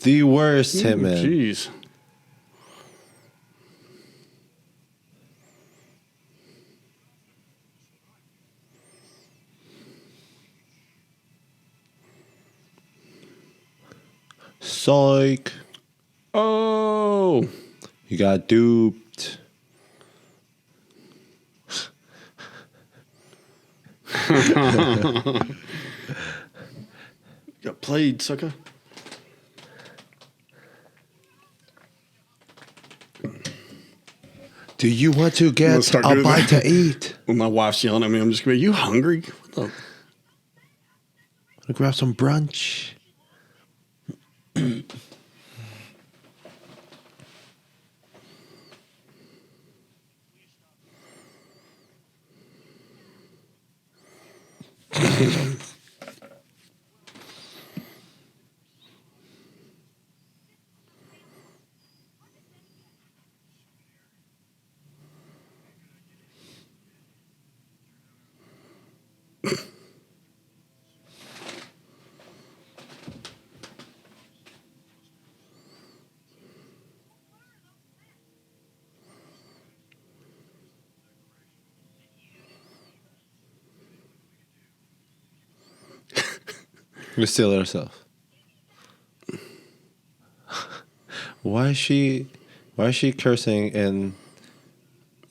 S3: The worst hitman.
S5: Jeez.
S3: Psych.
S5: Oh.
S3: You got duped.
S5: Got played, sucker.
S3: Do you want to
S5: gonna
S3: get
S5: start
S3: a
S5: doing
S3: bite
S5: that.
S3: to eat?
S5: When my wife's yelling at me, I'm just going to be, you hungry? What the?
S3: Wanna grab some brunch? We're still herself. Why is she cursing in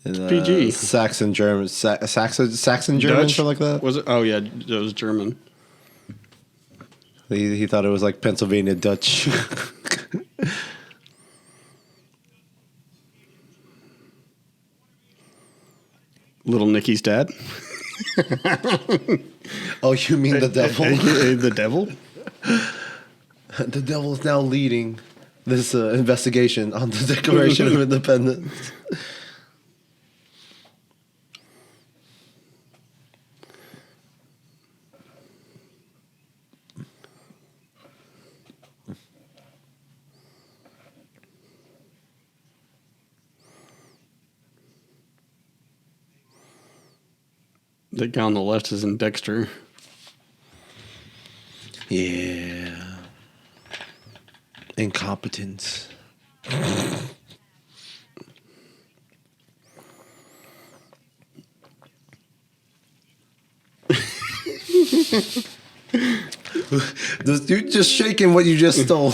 S5: PG.
S3: Saxon German, Saxon German,
S5: Dutch?
S3: something like that?
S5: Was it? Oh, yeah, it was German.
S3: He thought it was like Pennsylvania Dutch.
S5: Little Nicky's dad.
S3: Oh, you mean the devil?
S5: The devil?
S3: The devil is now leading this investigation on the Declaration of Independence.
S5: The guy on the left is in Dexter.
S3: Yeah. Incompetence. This dude just shaking what you just stole.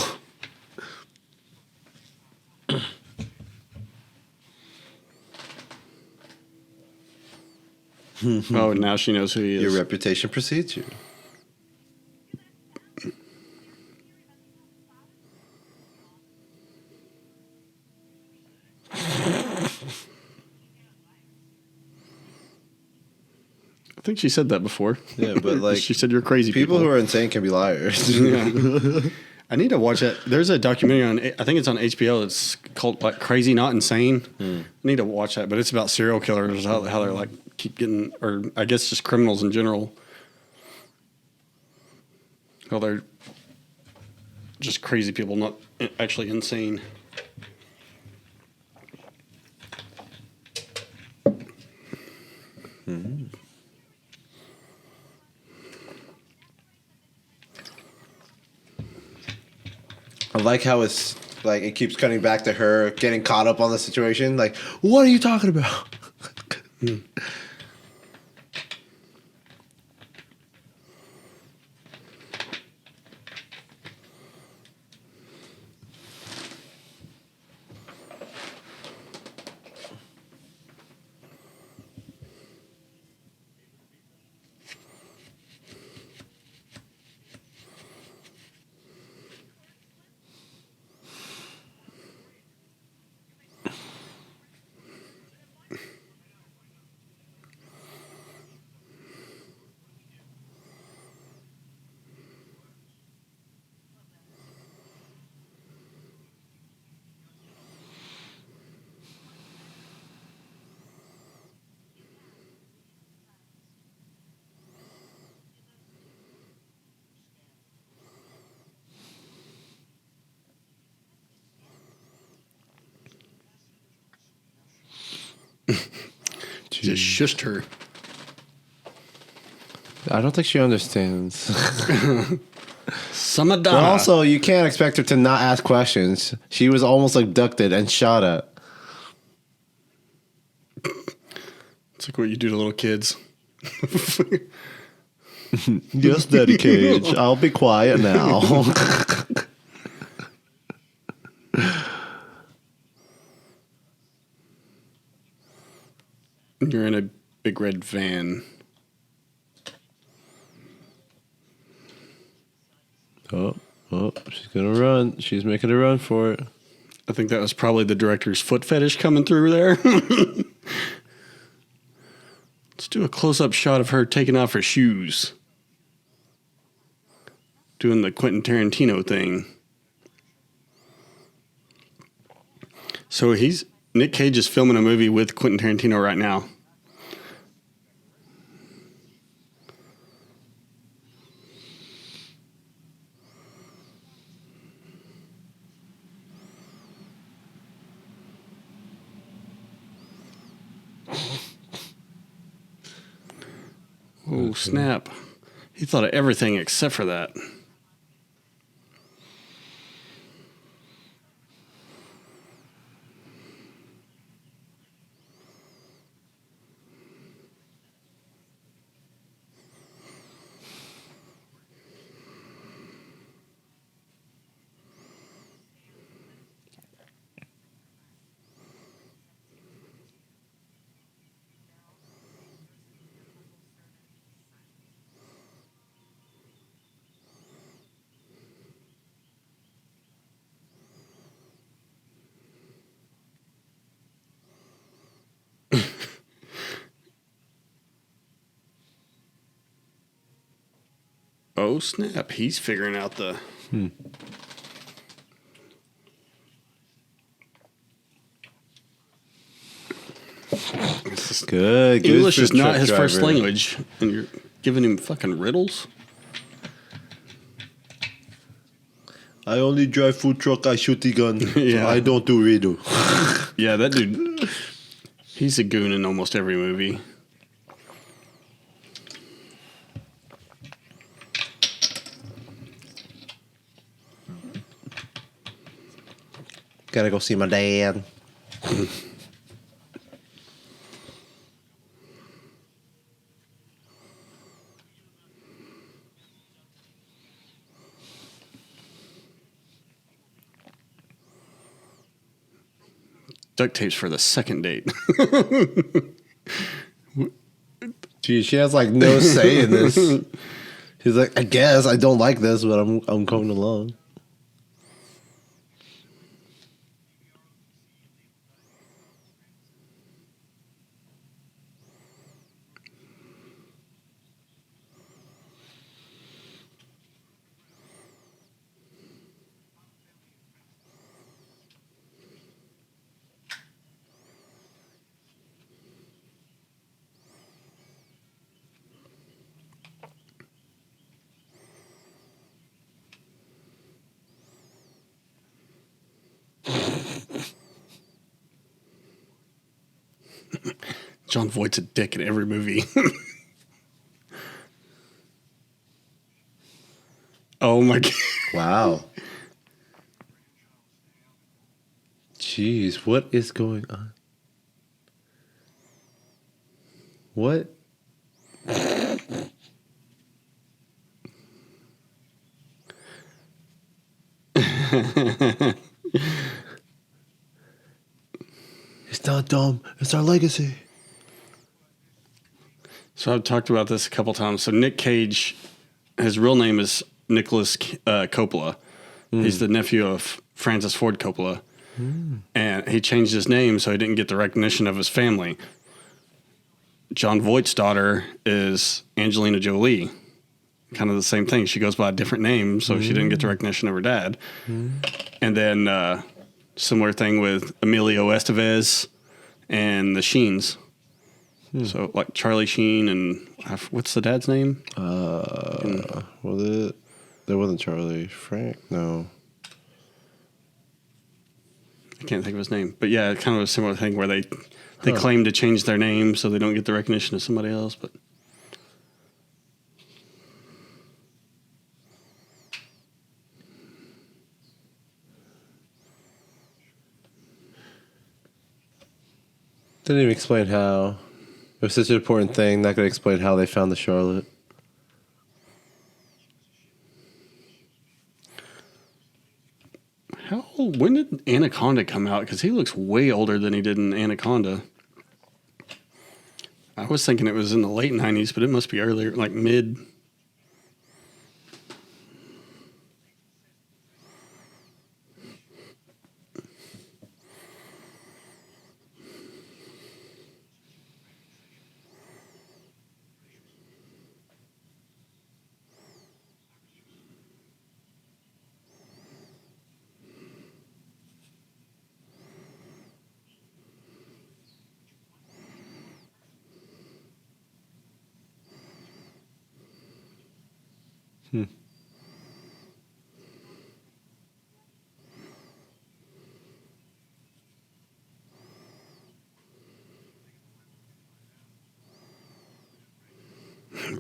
S5: Oh, now she knows who he is.
S3: Your reputation precedes you.
S5: I think she said that before.
S3: Yeah, but like
S5: she said you're crazy.
S3: people who are insane can be liars.
S5: Yeah. I need to watch that. There's a documentary on, I think it's on HBO. It's called like Crazy Not Insane. I need to watch that, but it's about serial killers, how they're like keep getting, or I guess just criminals in general. How they're just crazy people, not actually insane.
S3: I like how it's like it keeps cutting back to her getting caught up on the situation. Like, what are you talking about?
S5: Just shushed her.
S3: I don't think she understands.
S5: Some Madonna.
S3: But also, you can't expect her to not ask questions. She was almost abducted and shot at.
S5: It's like what you do to little kids.
S3: Yes, Daddy Cage. I'll be quiet now.
S5: You're in a big red van.
S3: Oh, she's gonna run. She's making a run for it.
S5: I think that was probably the director's foot fetish coming through there. Let's do a close-up shot of her taking off her shoes. Doing the Quentin Tarantino thing. So Nick Cage is filming a movie with Quentin Tarantino right now. Oh, snap. He thought of everything except for that. Oh, snap. He's figuring out the...
S3: Good.
S5: English is
S3: for
S5: not
S3: truck
S5: his first
S3: driver.
S5: language, and you're giving him fucking riddles?
S3: I only drive food truck. I shoot the gun.
S5: Yeah.
S3: I don't do riddle.
S5: Yeah, that dude, he's a goon in almost every movie.
S3: Gotta go see my dad.
S5: Duct tapes for the second date.
S3: Gee, she has like no say in this. He's like, I guess I don't like this, but I'm coming along.
S5: John Voight's a dick in every movie. Oh my God.
S3: Wow. Jeez, what is going on? What? It's not dumb. It's our legacy.
S5: So I've talked about this a couple times. So Nick Cage, his real name is Nicolas Coppola. He's the nephew of Francis Ford Coppola. And he changed his name so he didn't get the recognition of his family. John Voight's daughter is Angelina Jolie. Kind of the same thing. She goes by a different name, so she didn't get the recognition of her dad. And then similar thing with Emilio Estevez and the Sheens. So like Charlie Sheen and what's the dad's name?
S3: Was it? That wasn't Charlie. Frank? No.
S5: I can't think of his name, but yeah, kind of a similar thing where they claim to change their name so they don't get the recognition of somebody else. But
S3: Didn't even explain how. It was such an important thing. Not going to explain how they found the Charlotte.
S5: when did Anaconda come out? Because he looks way older than he did in Anaconda. I was thinking it was in the late 90s, but it must be earlier, like mid.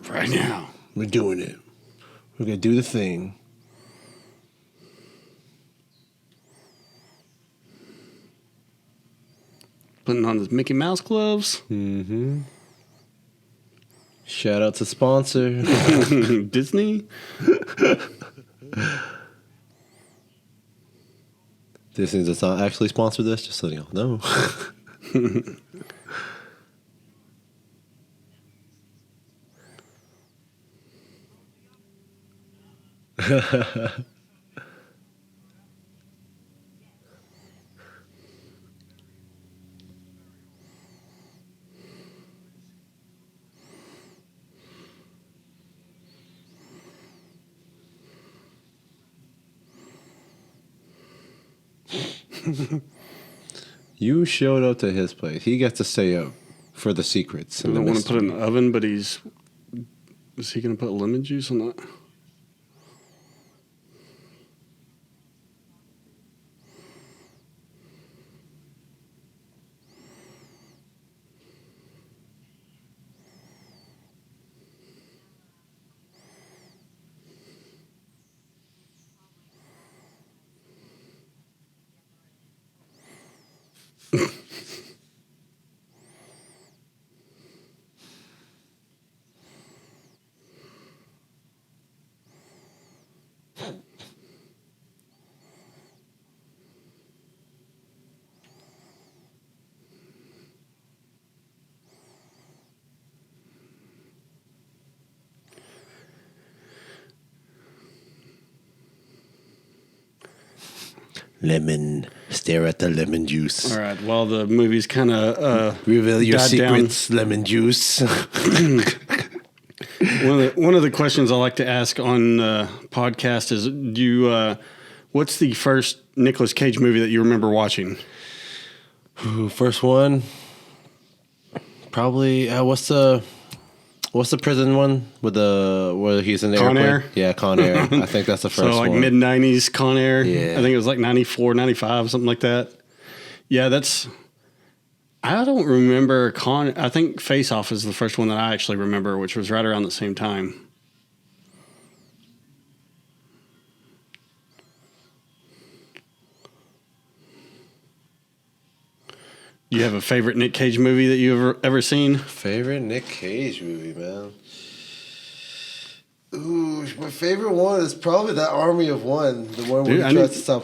S5: Right now.
S3: We're doing it. We're going to do the thing.
S5: Putting on his Mickey Mouse gloves.
S3: Mm-hmm. Shout out to sponsor.
S5: Disney.
S3: Disney does not actually sponsor this, just so you know. You showed up to his place. He gets to stay up for the secrets.
S5: I don't want to put it in the oven, but is he going to put lemon juice on that?
S3: Lemon. Stare at the lemon juice.
S5: All right. Well, the movie's kind of
S3: Reveal your
S5: died
S3: secrets, lemon juice.
S5: One of the questions I like to ask on podcast is, what's the first Nicolas Cage movie that you remember watching?
S3: First one, probably. What's the prison one with where he's in the
S5: Con
S3: airplane?
S5: Air?
S3: Yeah, Con Air. I think that's the first one.
S5: So like mid 90s Con Air.
S3: Yeah.
S5: I think it was like 94, 95, something like that. Yeah, I don't remember I think Face Off is the first one that I actually remember, which was right around the same time. Do you have a favorite Nick Cage movie that you've ever seen?
S3: Favorite Nick Cage movie, man. Ooh, my favorite one is probably that Army of One, the one where he tries to stop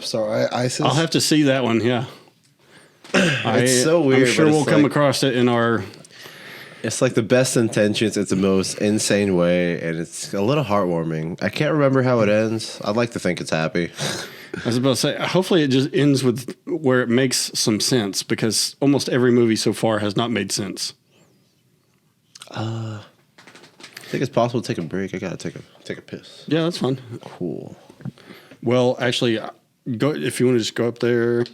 S3: ISIS.
S5: I'll have to see that one. Yeah,
S3: it's so weird.
S5: I'm sure
S3: but
S5: we'll come across it in our.
S3: It's like the best intentions. It's the most insane way, and it's a little heartwarming. I can't remember how it ends. I'd like to think it's happy.
S5: I was about to say, hopefully it just ends with where it makes some sense, because almost every movie so far has not made sense.
S3: I think it's possible to take a break. I gotta take a piss.
S5: Yeah, that's fine.
S3: Cool.
S5: Well, actually, go if you want to just go up there.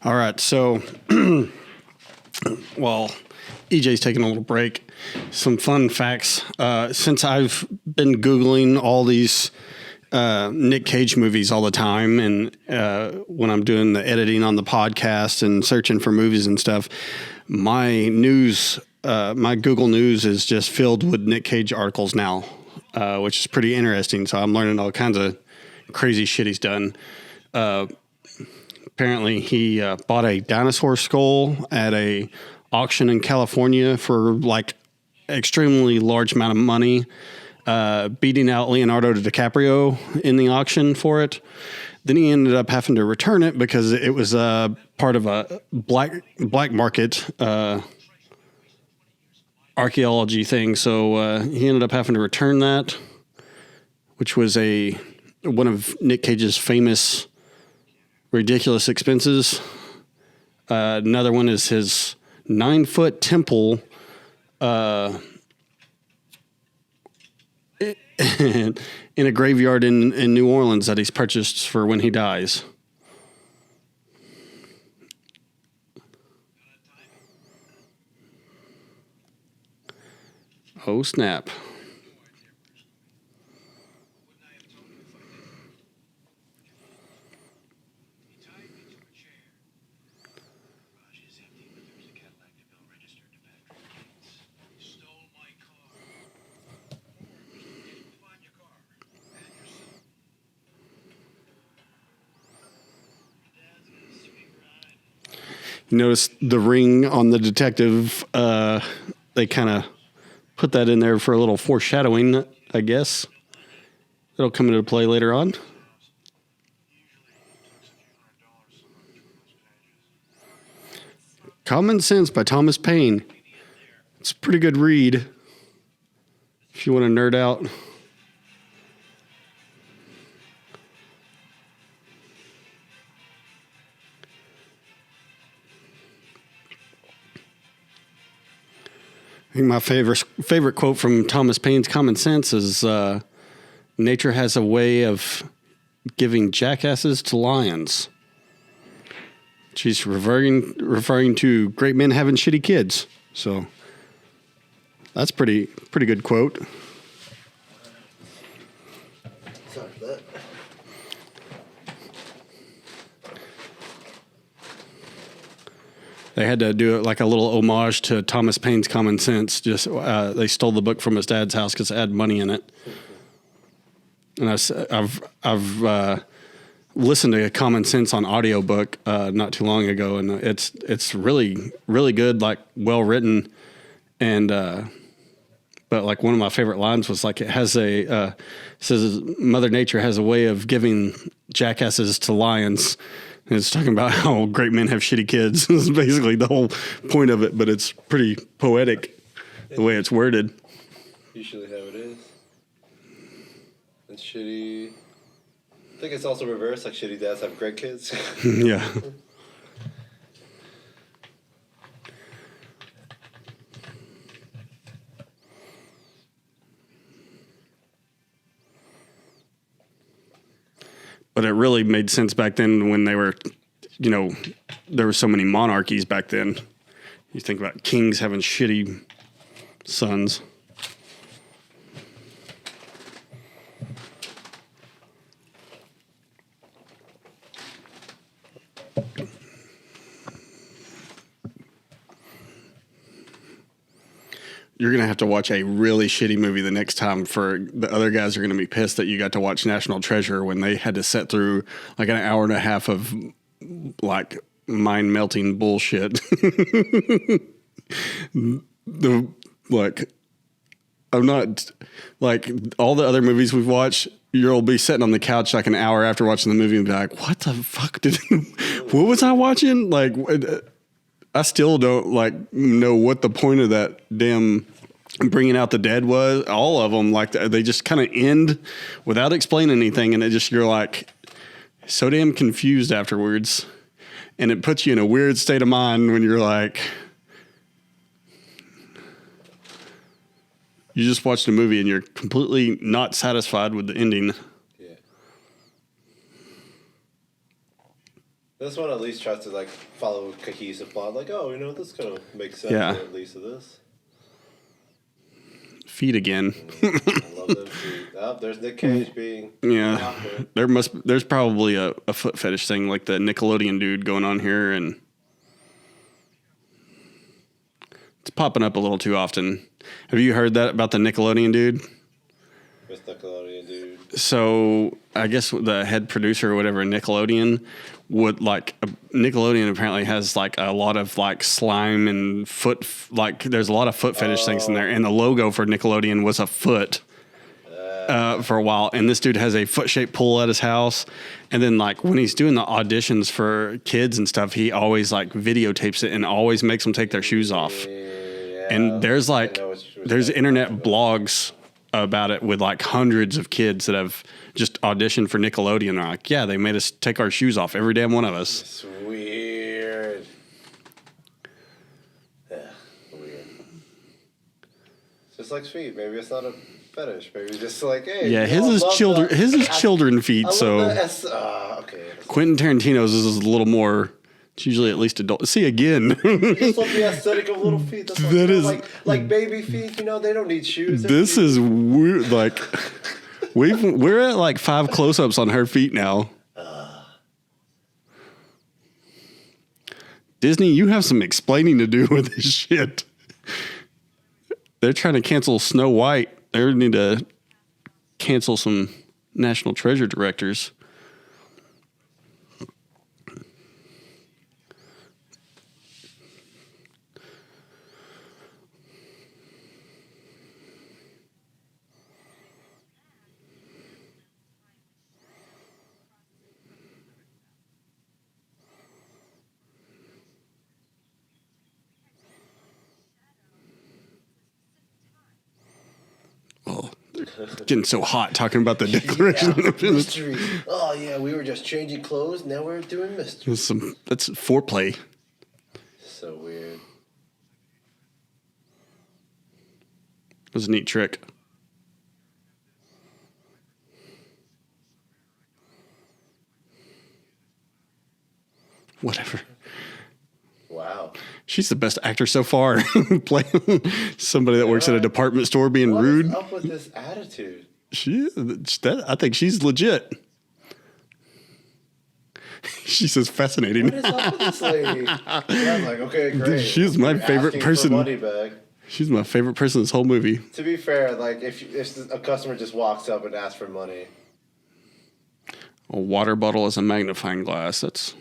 S5: All right, so while EJ's taking a little break, some fun facts. Since I've been Googling all these Nick Cage movies all the time, and when I'm doing the editing on the podcast and searching for movies and stuff, my Google News is just filled with Nick Cage articles now, which is pretty interesting. So I'm learning all kinds of crazy shit he's done. Apparently, he bought a dinosaur skull at a auction in California for like extremely large amount of money, beating out Leonardo DiCaprio in the auction for it. Then he ended up having to return it because it was part of a black market archaeology thing. So he ended up having to return that, which was one of Nick Cage's famous ridiculous expenses. Another one is his 9-foot temple in a graveyard in New Orleans that he's purchased for when he dies. Oh, snap. You notice the ring on the detective, they kind of put that in there for a little foreshadowing, I guess. It'll come into play later on. Common Sense by Thomas Paine. It's a pretty good read if you want to nerd out. I think my favorite quote from Thomas Paine's Common Sense is, nature has a way of giving jackasses to lions. She's referring to great men having shitty kids. So that's pretty good quote.
S3: Sorry for that.
S5: They had to do it like a little homage to Thomas Paine's Common Sense. Just they stole the book from his dad's house because it had money in it. And I've listened to Common Sense on audiobook not too long ago, and it's really really good, like well written, and but like one of my favorite lines was like it says Mother Nature has a way of giving jackasses to lions. And it's talking about how great men have shitty kids. It's basically the whole point of it, but it's pretty poetic the way it's worded.
S3: Usually how it is. And shitty. I think it's also reversed, like shitty dads have great kids.
S5: Yeah. But it really made sense back then when they were, there were so many monarchies back then. You think about kings having shitty sons. You're going to have to watch a really shitty movie the next time. For the other guys are going to be pissed that you got to watch National Treasure when they had to sit through like an hour and a half of like mind melting bullshit. I'm not like all the other movies we've watched. You'll be sitting on the couch like an hour after watching the movie and be like, what the fuck what was I watching? Like, I still don't know what the point of that damn bringing out the dead was. All of them, like they just kind of end without explaining anything, and you're like so damn confused afterwards, and it puts you in a weird state of mind when you're like, you just watched a movie and you're completely not satisfied with the ending.
S3: This one at least tries to like follow a cohesive plot. Like, oh, this kind of makes sense.
S5: Yeah.
S3: At least of this.
S5: Feet again.
S3: I love those feet. Oh, there's Nick Cage being.
S5: Yeah.
S3: awkward.
S5: There's probably a foot fetish thing like the Nickelodeon dude going on here, and it's popping up a little too often. Have you heard that about the Nickelodeon dude?
S3: What's Nickelodeon dude?
S5: So I guess the head producer or whatever, Nickelodeon Nickelodeon apparently has like a lot of like slime and foot, like there's a lot of foot fetish things in there. And the logo for Nickelodeon was a foot for a while. And this dude has a foot shaped pool at his house. And then like when he's doing the auditions for kids and stuff, he always like videotapes it and always makes them take their shoes off.
S3: Yeah,
S5: And there's like,
S3: I know what you're
S5: there's
S3: saying.
S5: internet blogs about it with like hundreds of kids that have just auditioned for Nickelodeon. They're like, yeah, they made us take our shoes off, every damn one of us.
S3: It's weird. Yeah, weird. It's just like feet. Maybe it's not a fetish. Maybe it's just like, hey.
S5: Yeah,
S3: we
S5: his
S3: all
S5: is
S3: love
S5: children.
S3: the-
S5: His is children feet.
S3: I love
S5: So
S3: the okay.
S5: Quentin Tarantino's is a little more. It's usually at least adult. See again.
S3: You just love the aesthetic of little feet. That's what,
S5: That is-
S3: like baby feet. They don't need shoes.
S5: This is weird. Like we're at like 5 close-ups on her feet now. Disney, you have some explaining to do with this shit. They're trying to cancel Snow White. They need to cancel some National Treasure directors. Oh, they're getting so hot talking about the Declaration of Independence.
S3: mystery. Oh yeah, we were just changing clothes. Now we're doing mystery.
S5: That's foreplay.
S3: So weird.
S5: It was a neat trick. Whatever.
S3: Wow.
S5: She's the best actor so far. Playing somebody that works at a department store being
S3: What
S5: rude.
S3: is up with this attitude?
S5: I think she's legit. She says fascinating.
S3: What is up with this lady? Yeah, I'm like, okay, great.
S5: She's my
S3: You're
S5: favorite
S3: asking for
S5: person.
S3: money back.
S5: She's my favorite person in this whole movie.
S3: To be fair, like if a customer just walks up and asks for money,
S5: A water bottle as a magnifying glass. That's.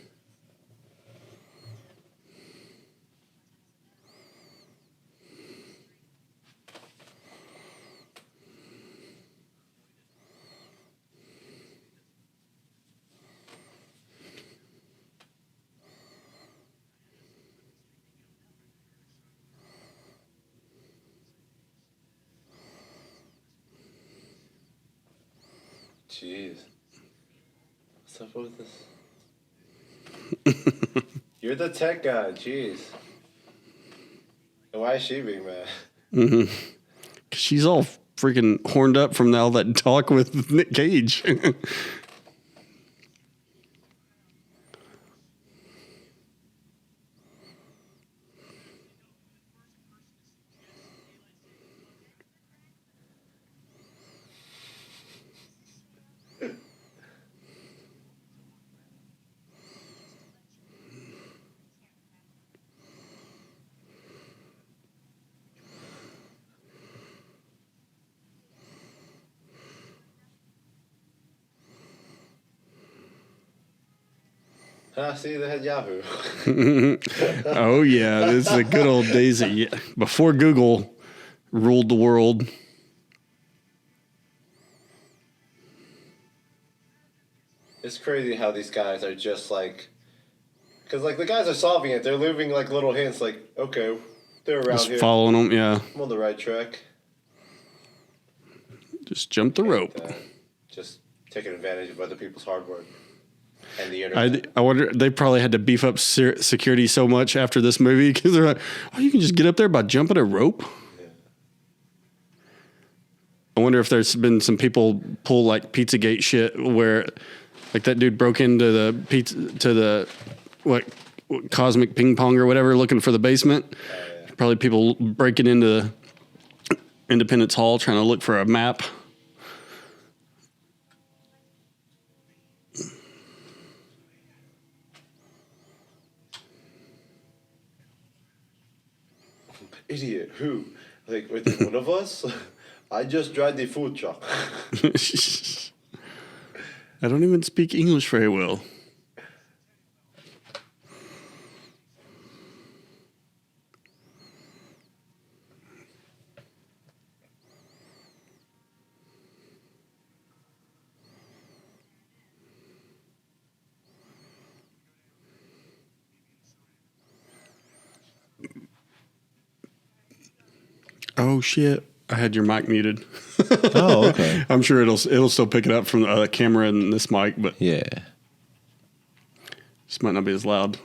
S3: jeez, what's up with this? You're the tech guy, jeez. And why is she being mad?
S5: She's all freaking horned up from all that talk with Nick Cage.
S3: See, they had Yahoo.
S5: Oh yeah, this is the good old days before Google ruled the world.
S3: It's crazy how these guys are just like, because like the guys are solving it. They're leaving like little hints, like, okay, they're around
S5: Just
S3: here.
S5: following them, yeah.
S3: I'm on the right track.
S5: Just jump the rope.
S3: Just taking advantage of other people's hard work and the internet.
S5: I wonder, they probably had to beef up security so much after this movie because they're like, oh, you can just get up there by jumping a rope?
S3: Yeah.
S5: I wonder if there's been some people pull like Pizzagate shit where Like that dude broke into the what cosmic ping pong or whatever, looking for the basement. Probably people breaking into Independence Hall trying to look for a map.
S3: Idiot. Who? Like, wait, one of us? I just drive the food truck.
S5: I don't even speak English very well. Oh shit! I had your mic muted.
S3: Oh, okay.
S5: I'm sure it'll still pick it up from the camera and this mic, but
S3: Yeah.
S5: just might not be as loud.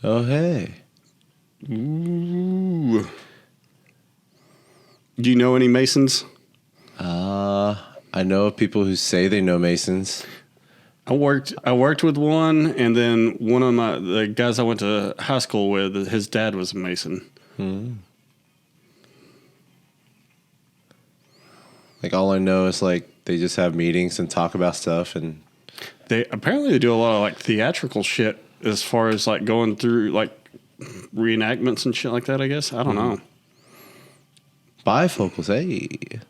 S3: Oh, hey.
S5: Ooh. Do you know any Masons?
S3: I know of people who say they know Masons.
S5: I worked with one, and then one of the guys I went to high school with, his dad was a Mason.
S3: Like, all I know is, like, they just have meetings and talk about stuff, and
S5: They do a lot of like theatrical shit as far as like going through like reenactments and shit like that. I guess I don't know.
S3: bifocals, hey.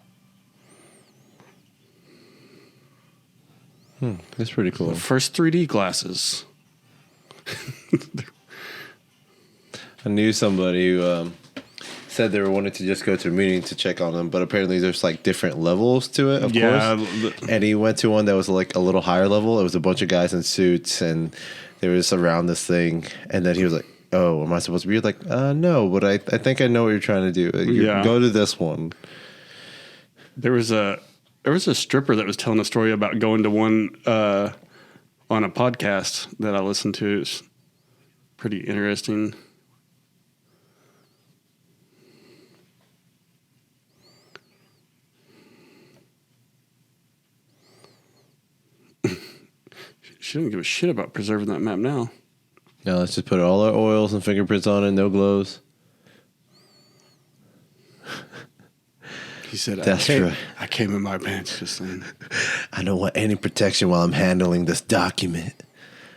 S3: That's pretty cool.
S5: First 3D glasses.
S3: I knew somebody who said they were wanting to just go to a meeting to check on them, but apparently there's like different levels to it, of course. And he went to one that was like a little higher level. It was a bunch of guys in suits, and they were just around this thing. And then he was like, "Oh, am I supposed to be?" You're like, no, but I think I know what you're trying to do. Go to this one.
S5: There was a stripper that was telling a story about going to one on a podcast that I listened to. It's pretty interesting. She doesn't give a shit about preserving that map now.
S3: Now let's just put all our oils and fingerprints on it, no glows.
S5: He said,
S3: That's true.
S5: I came in my pants just then.
S3: I don't want any protection while I'm handling this document.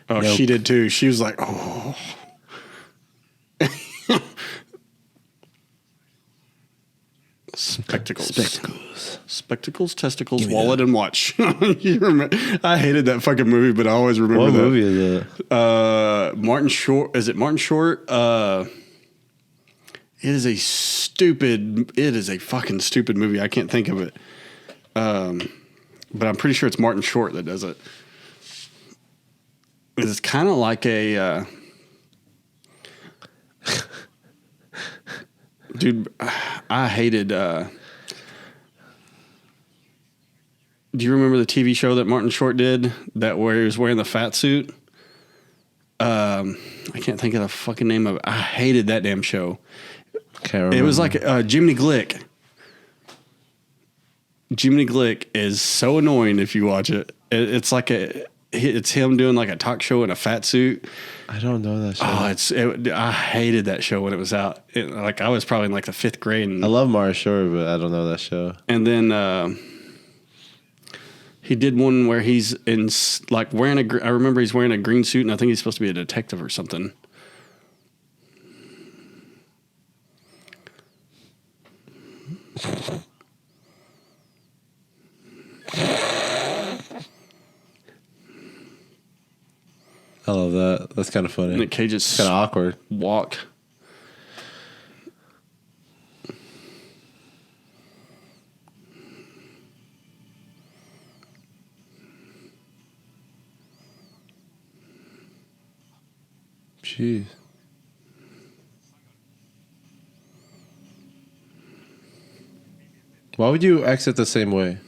S5: Oh,
S3: Nope.
S5: She did too. She was like, oh. Spectacles, testicles, wallet, and watch. You remember? I hated that fucking movie, but I always remember
S3: What
S5: that.
S3: movie is that?
S5: Martin Short. Is it Martin Short? It is a fucking stupid movie. I can't think of it. But I'm pretty sure it's Martin Short that does it. It's kind of like a dude. I hated. Do you remember the TV show that Martin Short did? That where he was wearing the fat suit. I can't think of the fucking name of it. I hated that damn show.
S3: Can't remember.
S5: It was like Jiminy Glick. Jiminy Glick is so annoying if you watch it. It's like it's him doing like a talk show in a fat suit.
S3: I don't know that show.
S5: Oh, I hated that show when it was out. Like I was probably in like the 5th grade.
S3: I love Martin Short, but I don't know that show.
S5: And then he did one where he's in like wearing I remember he's wearing a green suit, and I think he's supposed to be a detective or something.
S3: I love that. That's kind of funny.
S5: Nick Cage's
S3: kind of awkward.
S5: walk.
S3: Jeez. Why would you exit the same way?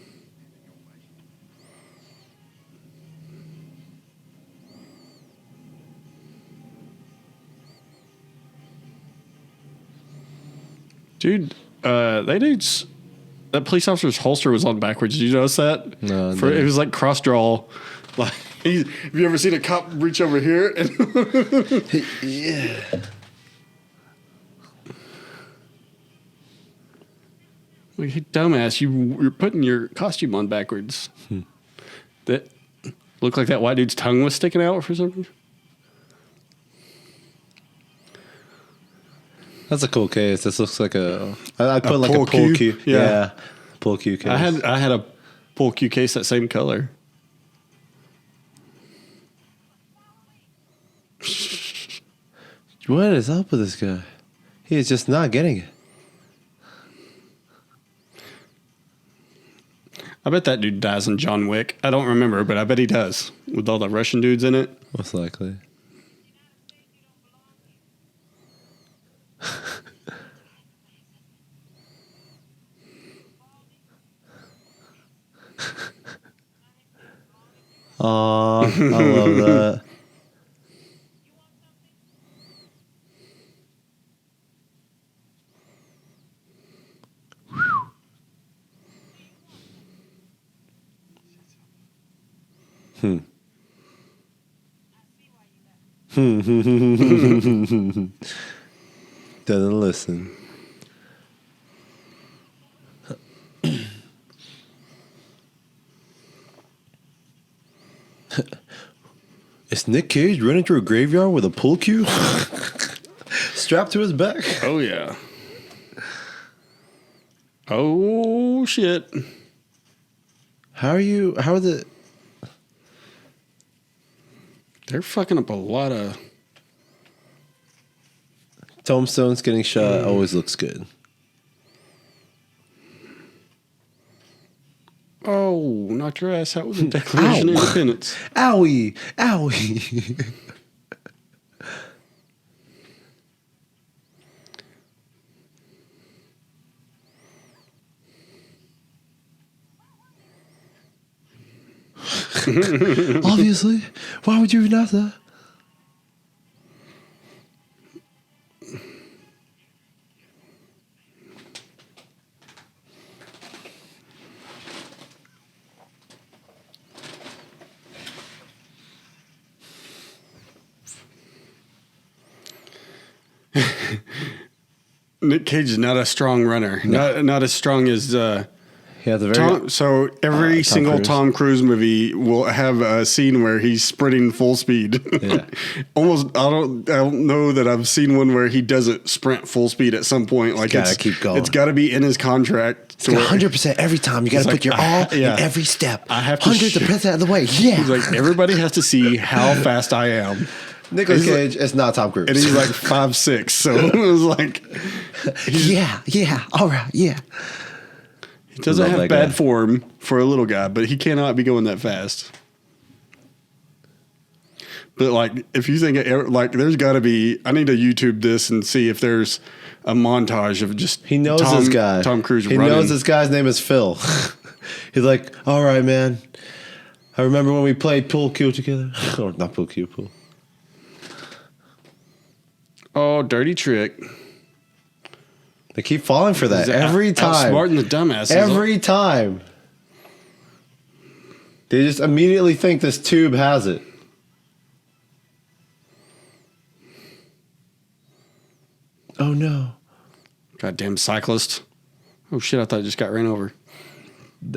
S5: Dude, that police officer's holster was on backwards. Did you notice that?
S3: No,
S5: It was like cross draw. Like, have you ever seen a cop reach over here? And
S3: Yeah.
S5: like, hey, dumbass, you're putting your costume on backwards. That looked like that white dude's tongue was sticking out for some reason.
S3: That's a cool case. This looks like I put like a
S5: pull
S3: pull
S5: cue?
S3: cue.
S5: Yeah.
S3: Yeah. Pull cue case.
S5: I had a pull Q case that same color.
S3: What is up with this guy? He is just not getting it.
S5: I bet that dude dies in John Wick. I don't remember, but I bet he does with all the Russian dudes in it.
S3: Most likely. Aw, I love that. Doesn't listen. Is Nick Cage running through a graveyard with a pull cue strapped to his back?
S5: Oh, yeah. Oh, shit.
S3: How is it?
S5: They're fucking up a lot of...
S3: Tombstones getting shot always looks good.
S5: Oh, knocked your ass out with the Declaration of Independence.
S3: Owie! Owie! Obviously. Why would you not that?
S5: Nick Cage is not a strong runner. Not as strong as...
S3: Yeah, the very
S5: so every single
S3: Cruise.
S5: Tom Cruise movie will have a scene where he's sprinting full speed.
S3: Yeah.
S5: Almost, I don't know that I've seen one where he doesn't sprint full speed at some point. Like
S3: gotta keep going.
S5: It's got to be in his contract. To where
S3: 100% every time. You got to
S5: He's
S3: put your
S5: like,
S3: all
S5: yeah.
S3: in every step.
S5: I have to
S3: 100% of the way. Yeah.
S5: he's like, everybody has to see how fast I am.
S3: Nicolas
S5: he's
S3: Cage is not Tom Cruise.
S5: And he's like 5'6", so it was like
S3: yeah. All right. Yeah.
S5: he doesn't
S3: Love
S5: have
S3: that
S5: bad
S3: guy.
S5: form for a little guy, but he cannot be going that fast. But like, if you think like, there's got to be. I need to YouTube this and see if there's a montage of just
S3: He knows this guy.
S5: Tom Cruise.
S3: He
S5: running.
S3: knows this guy's name is Phil. He's like, all right, man. I remember when we played pool cue together. Or not pool cue, pool.
S5: Oh, dirty trick!
S3: They keep falling for that every time.
S5: Outsmarting the dumbasses.
S3: Every time. They just immediately think this tube has it. Oh no.
S5: Goddamn cyclist! Oh shit! I thought I just got ran over.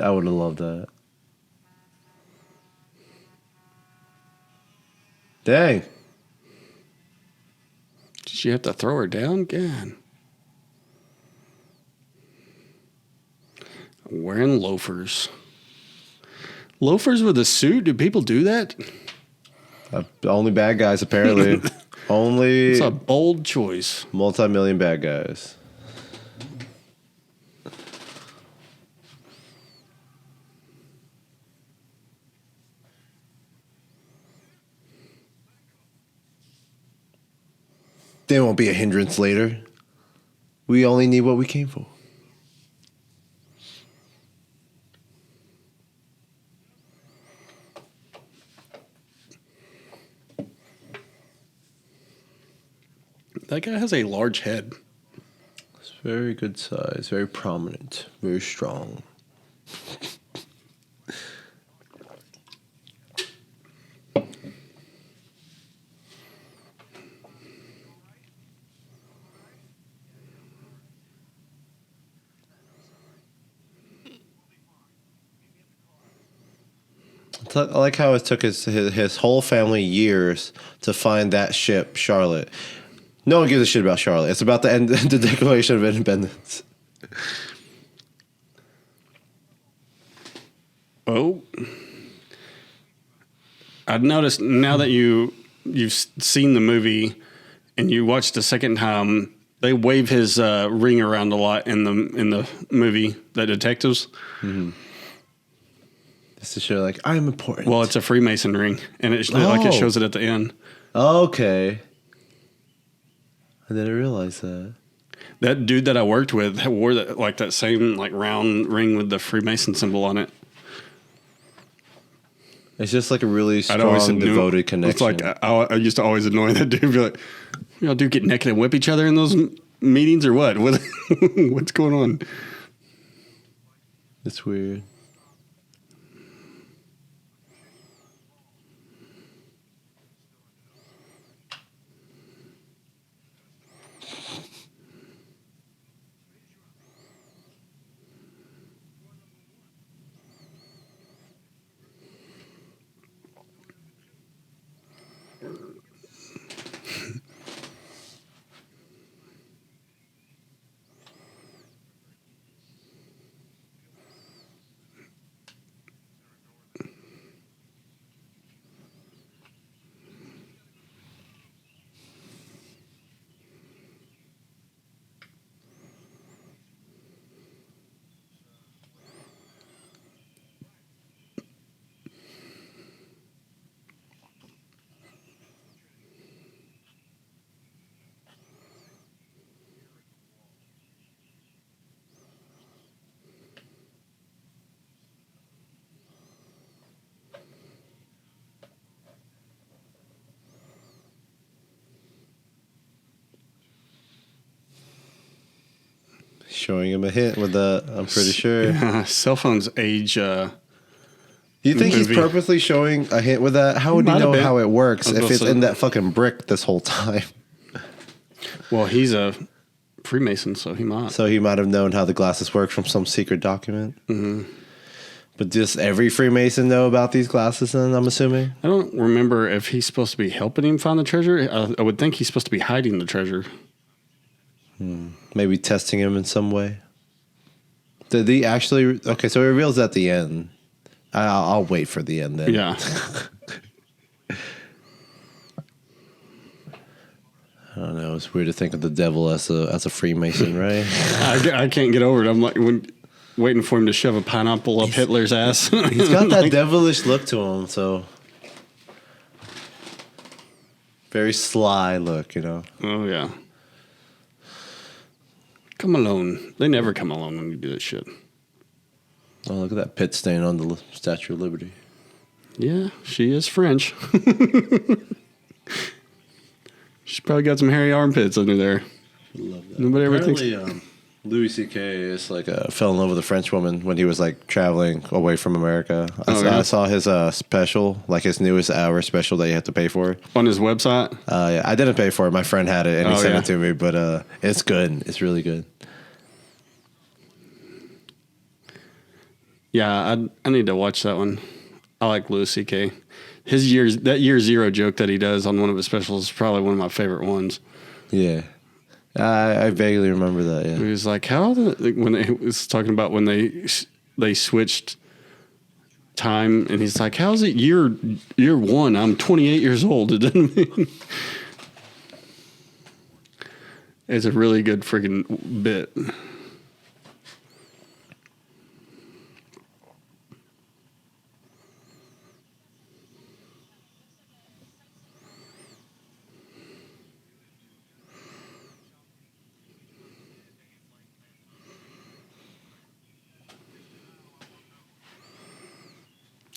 S3: I would have loved that. Dang.
S5: Did you have to throw her down? God. Wearing loafers. Loafers with a suit? Do people do that?
S3: Only bad guys, apparently. Only
S5: It's a bold choice.
S3: multi-million bad guys. They won't be a hindrance later. We only need what we came for.
S5: That guy has a large head.
S3: Very good size, very prominent, very strong. I like how it took his whole family years to find that ship, Charlotte. No one gives a shit about Charlotte. It's about the Declaration of Independence.
S5: Oh, I've noticed now that you've seen the movie and you watched the second time, they wave his ring around a lot in the movie, the detectives. Mm-hmm.
S3: Just to show, like, I'm important.
S5: Well, it's a Freemason ring, and it shows it at the end.
S3: Okay. I didn't realize that.
S5: That dude that I worked with wore that same round ring with the Freemason symbol on it.
S3: It's just like a really strong, devoted connection.
S5: It's like I used to always annoy that dude. Be like, y'all do get naked and whip each other in those meetings or what? What's going on?
S3: It's weird. Showing him a hint with the, I'm pretty sure.
S5: Yeah, cell phones age.
S3: You think he's purposely showing a hint with that? How would he know how it works if it's in that fucking brick this whole time?
S5: Well, he's a Freemason, so he might.
S3: So he might have known how the glasses work from some secret document. Mm-hmm. But does every Freemason know about these glasses then, I'm assuming?
S5: I don't remember if he's supposed to be helping him find the treasure. I would think he's supposed to be hiding the treasure.
S3: Maybe testing him in some way. Did he actually... Okay, so it reveals at the end. I'll wait for the end then.
S5: Yeah.
S3: I don't know. It's weird to think of the devil as a Freemason, right?
S5: I can't get over it. I'm like waiting for him to shove a pineapple up Hitler's ass.
S3: He's got that devilish look to him, so... Very sly look, you know?
S5: Oh, yeah. Come alone. They never come alone when you do that shit.
S3: Oh, look at that pit stain on the Statue of Liberty.
S5: Yeah, she is French. She's probably got some hairy armpits under there.
S3: Love that.
S5: Nobody ever thinks...
S3: Louis C.K. is fell in love with a French woman when he was traveling away from America. I saw his special, his newest hour special that you have to pay for.
S5: On his website?
S3: Yeah, I didn't pay for it. My friend had it and he sent it to me, but it's good. It's really good.
S5: Yeah, I need to watch that one. I like Louis C.K. That year zero joke that he does on one of his specials is probably one of my favorite ones.
S3: Yeah. I vaguely remember that, yeah.
S5: He was like, when he was talking about when they switched time, and he's like, how's it year one? I'm 28 years old. It doesn't mean... It's a really good freaking bit.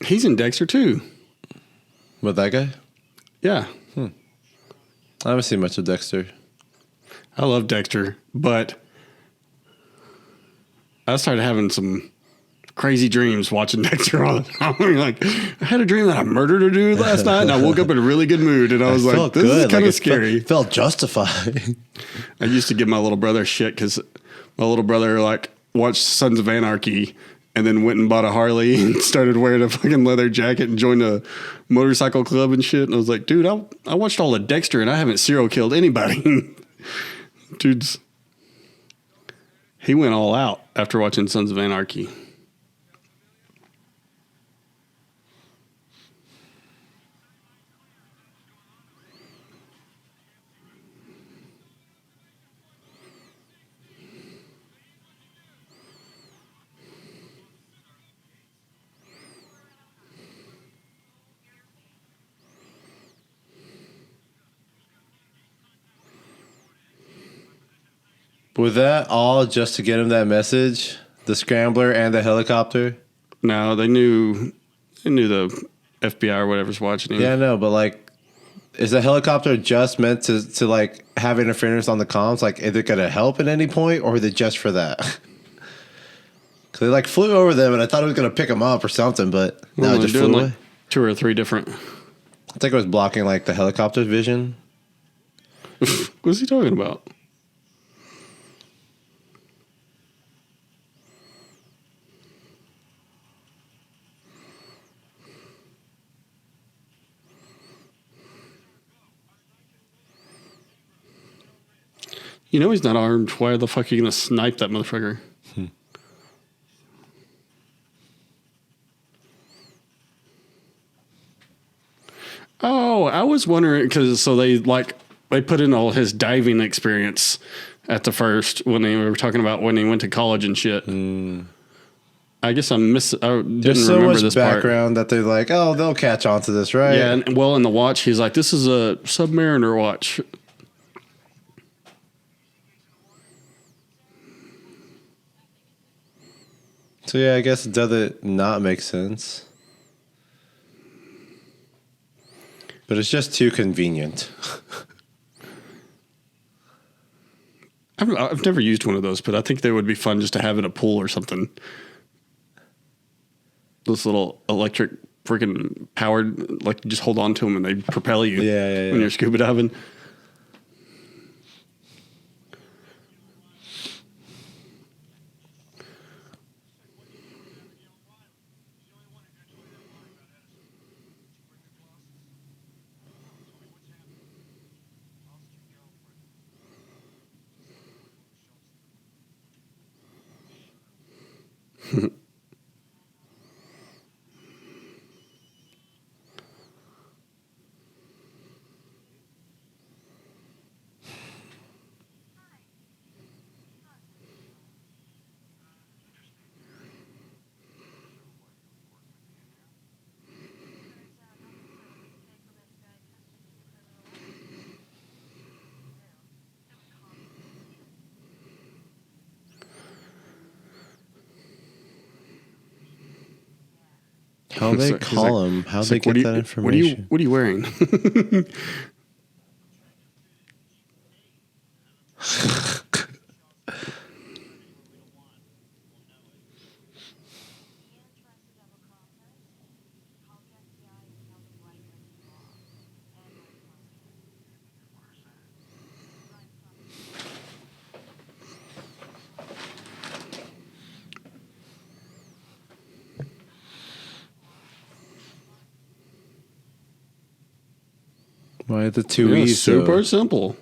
S5: He's in Dexter too.
S3: With that guy?
S5: Yeah.
S3: I haven't seen much of Dexter.
S5: I love Dexter, but I started having some crazy dreams watching Dexter all the time. Like, I had a dream that I murdered a dude last night, and I woke up in a really good mood, and I was like, "This is kind of scary."
S3: Felt justified.
S5: I used to give my little brother shit because my little brother like watched Sons of Anarchy and then went and bought a Harley and started wearing a fucking leather jacket and joined a motorcycle club and shit. And I was like, dude, I watched all of Dexter and I haven't serial killed anybody. Dude's, he went all out after watching Sons of Anarchy.
S3: Was that all just to get him that message? The scrambler and the helicopter?
S5: No, they knew the FBI or whatever's watching him.
S3: Yeah, I know, but like, is the helicopter just meant to like have interference on the comms? Like, is it gonna help at any point, or is it just for that? Because they like flew over them, and I thought it was gonna pick them up or something, but no, it just flew away.
S5: Like 2 or 3 different.
S3: I think it was blocking like the helicopter's vision.
S5: What's he talking about? You know he's not armed. Why the fuck are you going to snipe that motherfucker? Oh, I was wondering because they put in all his diving experience at the first when they were talking about when he went to college and shit. I guess I didn't
S3: There's so
S5: remember
S3: much
S5: this
S3: background that they're like, oh, they'll catch on to this, right?
S5: Yeah, and well, in the watch, he's like, this is a Submariner watch.
S3: So yeah, I guess does it not make sense? But it's just too convenient.
S5: I've never used one of those, but I think they would be fun just to have in a pool or something. Those little electric freaking powered, like you just hold on to them and they propel you when you're scuba diving.
S3: How they call him? How they get that information?
S5: What are you wearing?
S3: Why the two E's?
S5: Super simple.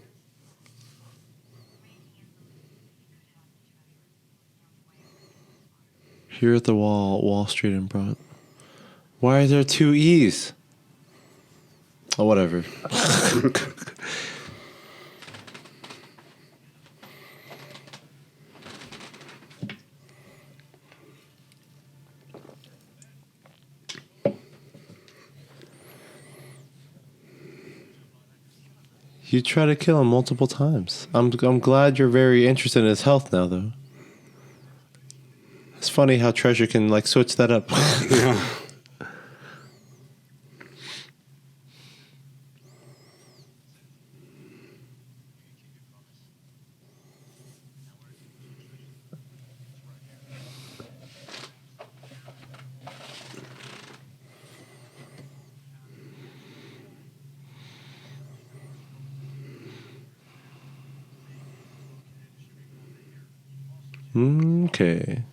S3: Here at the Wall Street and Broad. Why are there two E's? Oh, whatever. You try to kill him multiple times. I'm glad you're very interested in his health now, though. It's funny how Treasure can like switch that up.
S5: Yeah.
S3: Okay.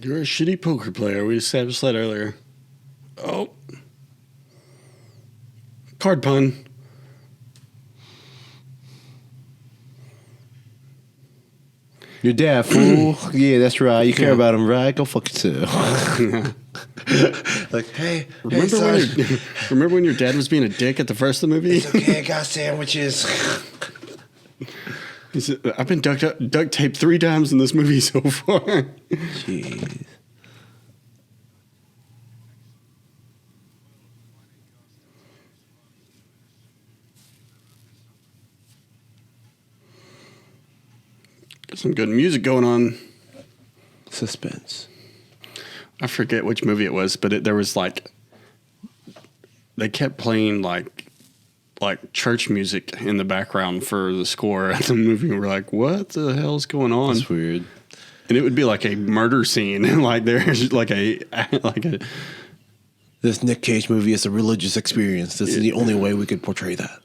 S5: You're a shitty poker player. We established that earlier. Oh. Card pun.
S3: Your dad, fool. Yeah, that's right. You care about him, right? Go fuck yourself. Like, hey,
S5: Remember when your dad was being a dick at the first of the movie?
S3: it's okay, I got sandwiches.
S5: He said, I've been duct taped 3 times in this movie so far.
S3: Jeez.
S5: Got some good music going on.
S3: Suspense.
S5: I forget which movie it was, but there was like they kept playing like church music in the background for the score of the movie. And we're like, what the hell's going on?
S3: That's weird.
S5: And it would be like a murder scene, and like there's like a
S3: This Nick Cage movie is a religious experience. This is the only way we could portray that.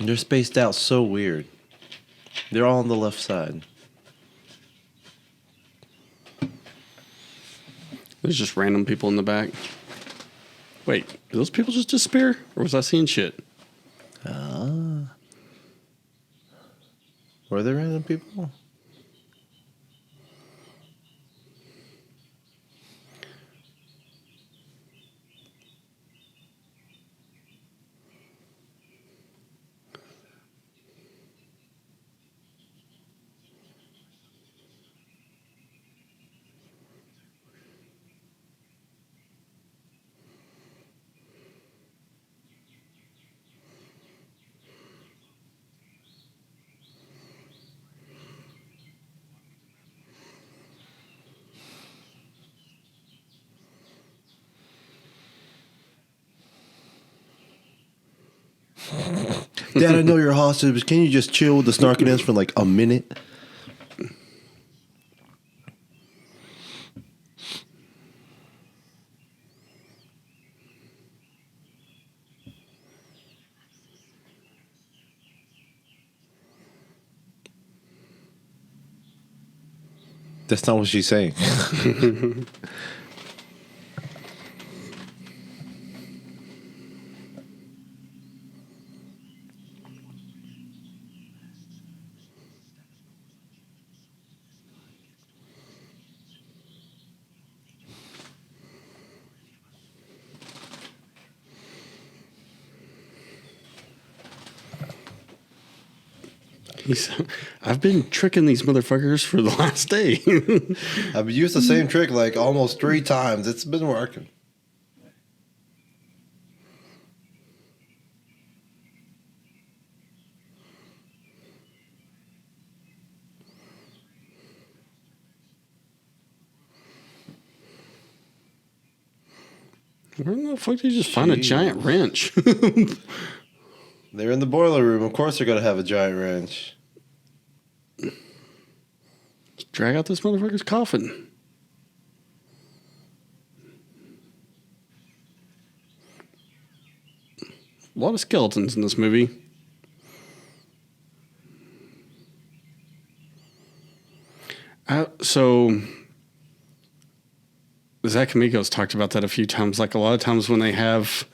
S3: They're spaced out so weird. They're all on the left side.
S5: There's just random people in the back. Wait, did those people just disappear? Or was I seeing shit?
S3: Were there random people? Dad, I know you're hostage, but can you just chill with the snarkiness for like a minute? That's not what she's saying.
S5: I've been tricking these motherfuckers for the last day.
S3: I've used the same trick like almost 3 times. It's been working.
S5: Where the fuck did you just find a giant wrench?
S3: They're in the boiler room. Of course they're going to have a giant wrench.
S5: Drag out this motherfucker's coffin. A lot of skeletons in this movie. So Zach Amico's talked about that a few times. Like a lot of times when they have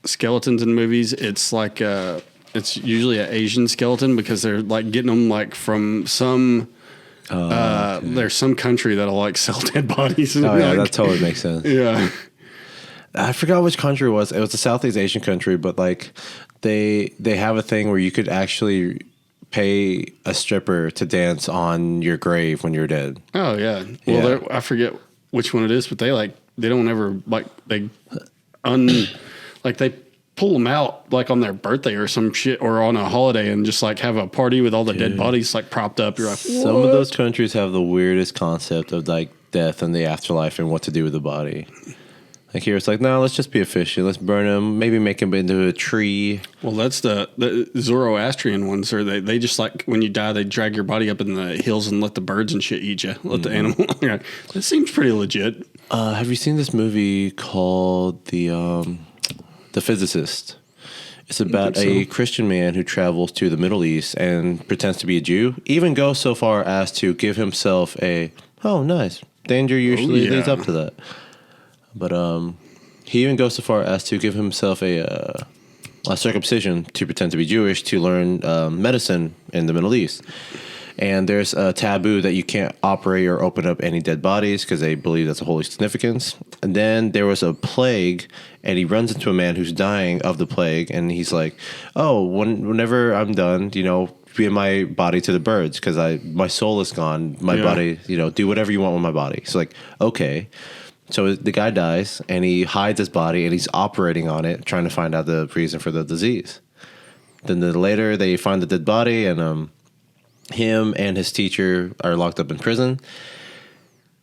S5: skeletons in movies, it's like it's usually an Asian skeleton because they're like getting them like from some There's some country that'll like sell dead bodies.
S3: Oh yeah,
S5: like,
S3: that totally makes sense.
S5: yeah.
S3: I forgot which country it was. It was a Southeast Asian country, but like they have a thing where you could actually pay a stripper to dance on your grave when you're dead.
S5: Oh yeah. Well, I forget which one it is, but they don't ever like they pull them out like on their birthday or some shit or on a holiday and just like have a party with all the dead bodies like propped up. You're like, what?
S3: Some of those countries have the weirdest concept of like death and the afterlife and what to do with the body. Like here, it's like, no, let's just be efficient. Let's burn them. Maybe make them into a tree.
S5: Well, that's the Zoroastrian ones. Or they just like when you die, they drag your body up in the hills and let the birds and shit eat you. Let the animal. That seems pretty legit.
S3: Have you seen this movie called The Physicist? It's about a Christian man who travels to the Middle East and pretends to be a Jew. Even goes so far as to give himself nice. Danger usually leads up to that. But he even goes so far as to give himself a circumcision to pretend to be Jewish to learn medicine in the Middle East. And there's a taboo that you can't operate or open up any dead bodies because they believe that's a holy significance. And then there was a plague, and he runs into a man who's dying of the plague, and he's like, "Oh, whenever I'm done, give my body to the birds because my soul is gone. My body, do whatever you want with my body." So like, okay. So the guy dies, and he hides his body, and he's operating on it, trying to find out the reason for the disease. Then later, they find the dead body, and him and his teacher are locked up in prison.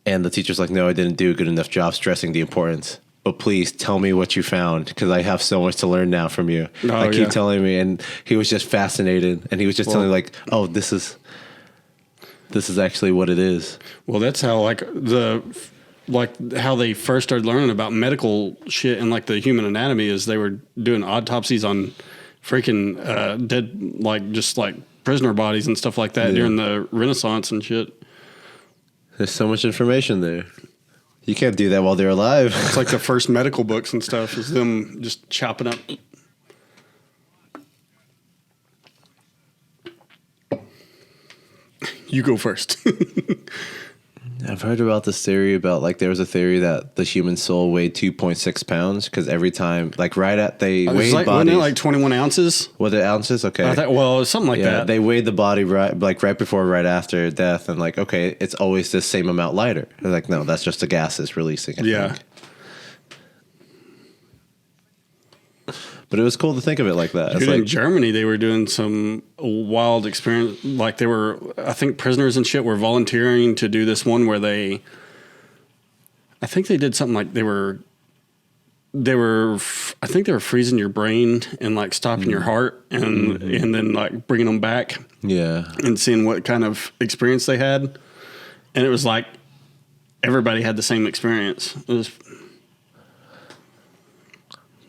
S3: And the teacher's like, "No, I didn't do a good enough job stressing the importance. But please tell me what you found, because I have so much to learn now from you." Keep telling me. And he was just fascinated, and he was just telling me like, "Oh, this is actually what it is."
S5: Well, that's how how they first started learning about medical shit and like the human anatomy is they were doing autopsies on freaking dead, like just like prisoner bodies and stuff like that during the Renaissance and shit.
S3: There's so much information there. You can't do that while they're alive.
S5: It's like the first medical books and stuff is them just chopping up. You go first.
S3: I've heard about this theory about like there was a theory that the human soul weighed 2.6 pounds because every time like right at they weighed bodies.
S5: Wasn't it like 21 ounces?
S3: Was it ounces? Okay.
S5: Well, something like that.
S3: They weighed the body right before, right after death, and like okay, it's always the same amount lighter. They're like, no, that's just the gases releasing. I think. But it was cool to think of it like that.
S5: Dude, in Germany, they were doing some wild experience. Like they were, I think prisoners and shit were volunteering to do this one where I think they did something like I think they were freezing your brain and like stopping your heart and then like bringing them back.
S3: Yeah.
S5: And seeing what kind of experience they had. And it was like everybody had the same experience. It was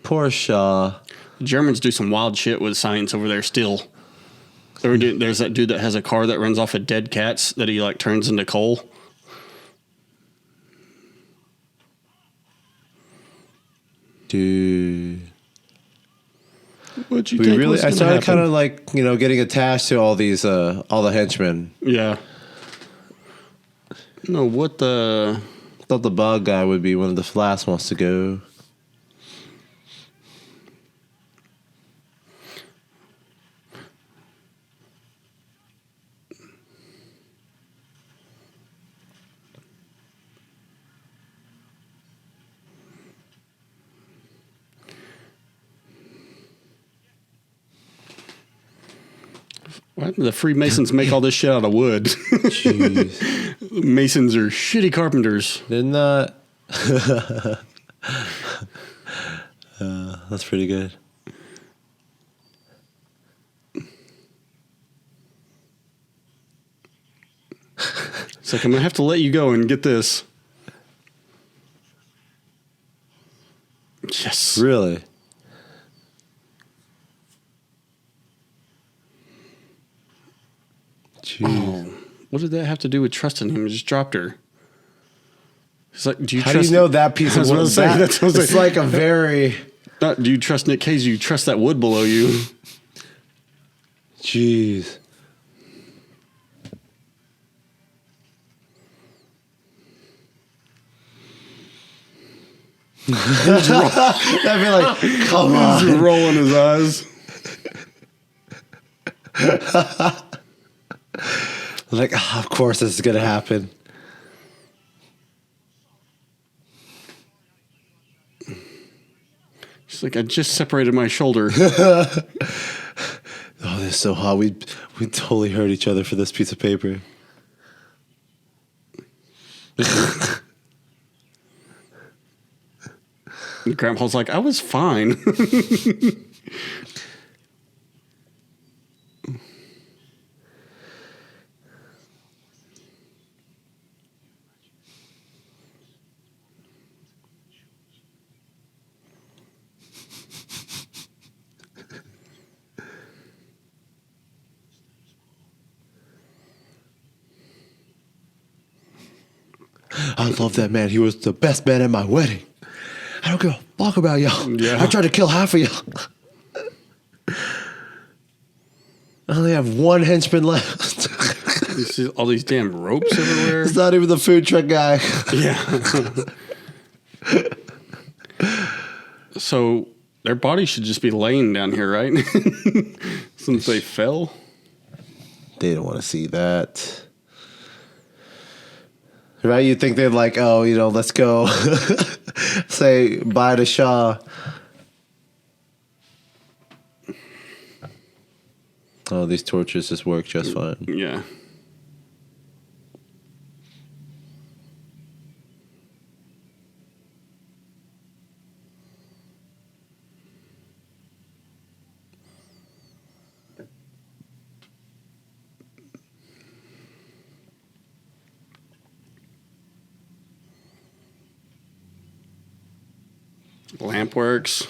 S3: poor Shaw.
S5: The Germans do some wild shit with science over there still. There's that dude that has a car that runs off of dead cats that he like turns into coal.
S3: Dude.
S5: What'd you think was
S3: I
S5: gonna
S3: started
S5: happen?
S3: kind of like, getting attached to all these, all the henchmen.
S5: Yeah. No, what the...
S3: Thought the bug guy would be one of the last ones to go.
S5: What? The Freemasons make all this shit out of wood.
S3: Jeez.
S5: Masons are shitty carpenters.
S3: They're not. That's pretty good.
S5: It's like, I'm going to have to let you go and get this. Yes.
S3: Really? Jeez.
S5: Oh, what did that have to do with trusting him? He just dropped her. It's like, do you
S3: How
S5: trust...
S3: do you know that piece of wood? It's like a very...
S5: Do you trust Nick Cage? Do you trust that wood below you?
S3: Jeez. I'd be like, come
S5: He's
S3: on.
S5: rolling his eyes.
S3: Like, "Ah, of course this is going to happen.
S5: She's like, I just separated my shoulder.
S3: Oh, this is so hot. We totally hurt each other for this piece of paper.
S5: And Grandpa's like, I was fine.
S3: I love that man. He was the best man at my wedding. I don't give a fuck about y'all.
S5: Yeah.
S3: I tried to kill half of y'all. I only have one henchman left.
S5: You see all these damn ropes everywhere.
S3: It's not even the food truck guy.
S5: Yeah. So their body should just be laying down here, right? Since they fell.
S3: They don't want to see that. Right? You'd think they'd like, oh, let's go say bye to Shaw. Oh, these torches just work just fine.
S5: Yeah. Lamp works.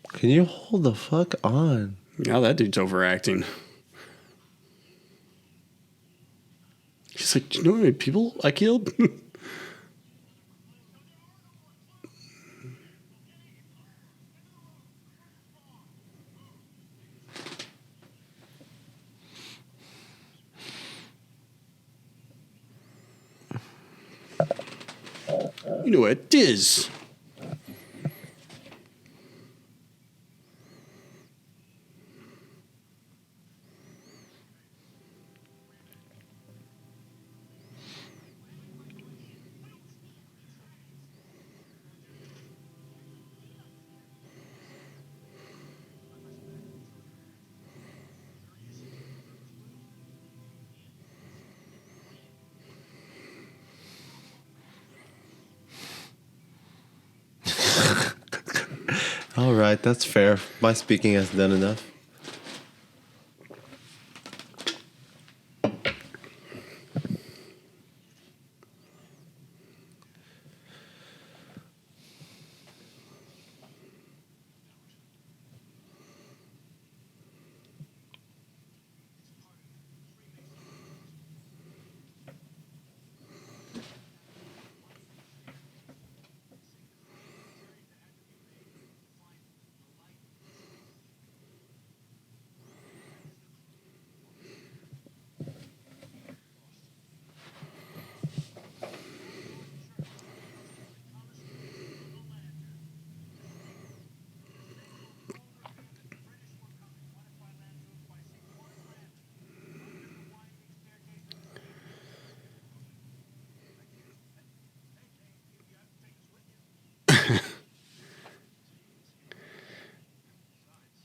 S3: Can you hold the fuck on?
S5: Yeah, that dude's overacting. He's like, do you know how many people I killed? You know what it is.
S3: All right, that's fair. My speaking has done enough.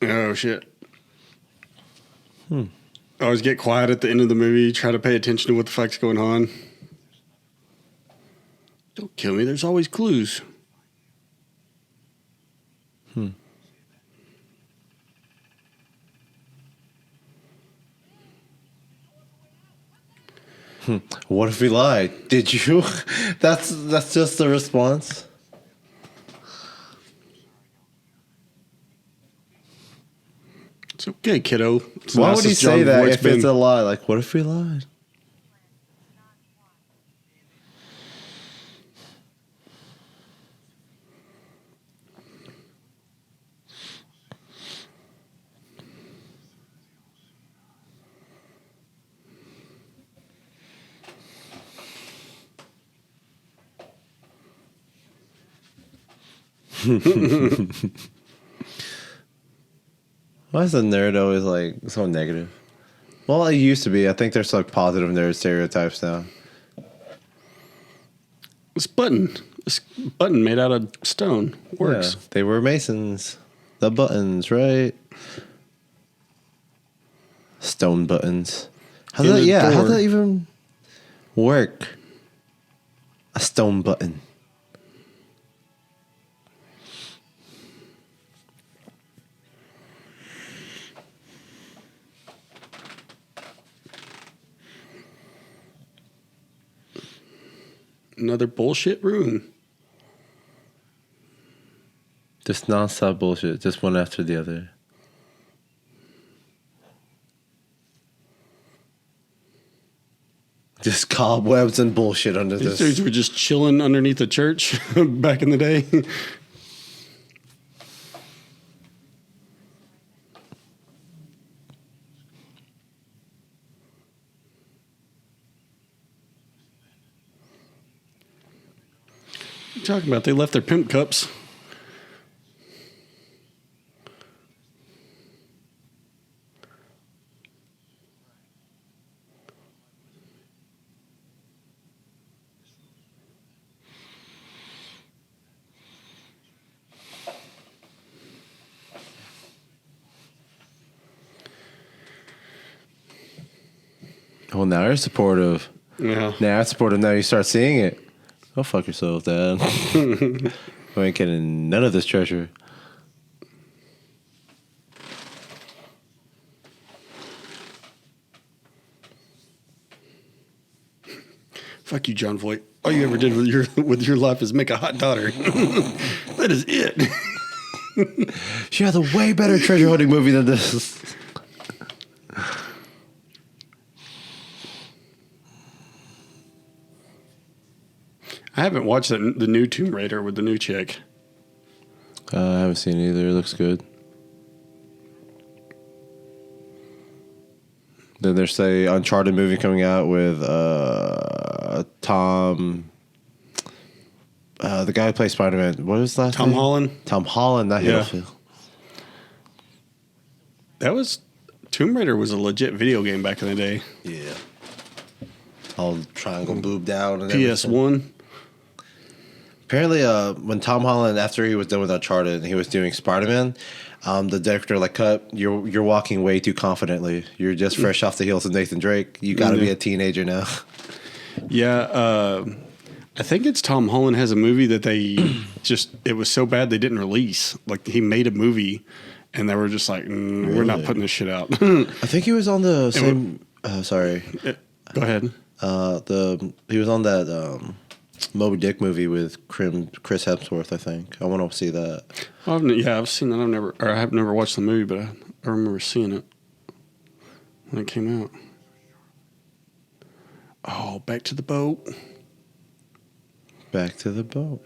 S3: Oh, shit. Always get quiet at the end of the movie. Try to pay attention to what the fuck's going on. Don't kill me. There's always clues. What if we lied? Did you? That's just the response.
S5: It's okay, kiddo. It's
S3: Why
S5: nice
S3: would he
S5: as John
S3: say that
S5: Voight's
S3: if it's
S5: been.
S3: a lie? Like, what if we lied? Why is the nerd always like so negative? Well, it used to be. I think there's like positive nerd stereotypes now.
S5: This button made out of stone works.
S3: Yeah, they were masons. The buttons, right? Stone buttons. How does that even work? A stone button.
S5: Another bullshit room.
S3: Just nonstop bullshit, just one after the other. Just cobwebs and bullshit under
S5: These
S3: this.
S5: dudes were just chilling underneath the church back in the day. What are you talking about? They left their pimp cups.
S3: Well, now you're supportive.
S5: Yeah.
S3: Now you're supportive. Now you start seeing it. Go fuck yourself, Dad. We ain't getting none of this treasure.
S5: Fuck you, John Voight. All you ever did with your life is make a hot daughter. That is it.
S3: She has a way better treasure hunting movie than this.
S5: I haven't watched the new Tomb Raider with the new chick.
S3: I haven't seen it either. It looks good. Then there's a Uncharted movie coming out with Tom, the guy who plays Spider-Man. What was his last
S5: Tom
S3: name?
S5: Holland.
S3: Tom Holland. That
S5: Yeah.
S3: hit
S5: That was Tomb Raider was a legit video game back in the day.
S3: Yeah. All triangle boobed out and everything.
S5: PS1.
S3: Apparently, when Tom Holland, after he was done with Uncharted and he was doing Spider-Man, the director cut, you're walking way too confidently. You're just fresh off the heels of Nathan Drake. You got to be a teenager now.
S5: Yeah, I think it's Tom Holland has a movie that they it was so bad they didn't release. Like he made a movie and they were just like, we're not putting this shit out.
S3: I think he was on the same. Sorry.
S5: Go ahead.
S3: He was on that Moby Dick movie with Chris Hemsworth. I think I want to see that.
S5: I've seen that. I have never watched the movie, but I remember seeing it when it came out. Oh, back to the boat.
S3: Back to the boat.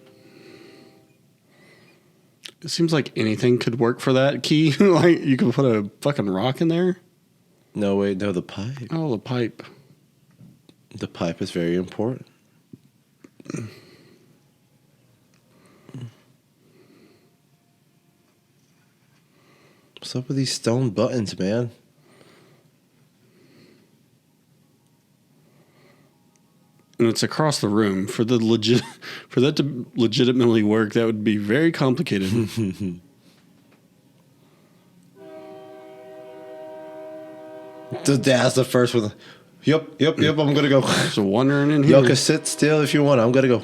S5: It seems like anything could work for that key. Like you could put a fucking rock in there.
S3: No, wait, no, the pipe.
S5: Oh, the pipe.
S3: The pipe is very important. What's up with these stone buttons, man?
S5: And it's across the room. For that to legitimately work, that would be very complicated.
S3: The dad's the first one. Yep, I'm gonna go.
S5: Just wandering in here.
S3: Y'all can sit still if you want. I'm gonna go.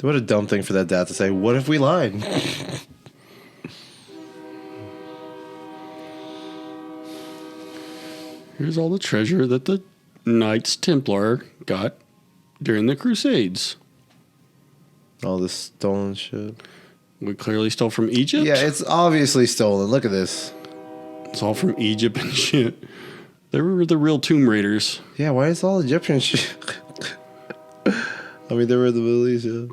S3: What a dumb thing for that dad to say. What if we lied?
S5: Here's all the treasure that the Knights Templar got during the Crusades.
S3: All this stolen shit.
S5: We clearly stole from Egypt.
S3: Yeah, it's obviously stolen. Look at this.
S5: It's all from Egypt and shit. They were the real Tomb Raiders.
S3: Yeah, why is it all Egyptian shit? I mean, they were in the Middle East, yeah.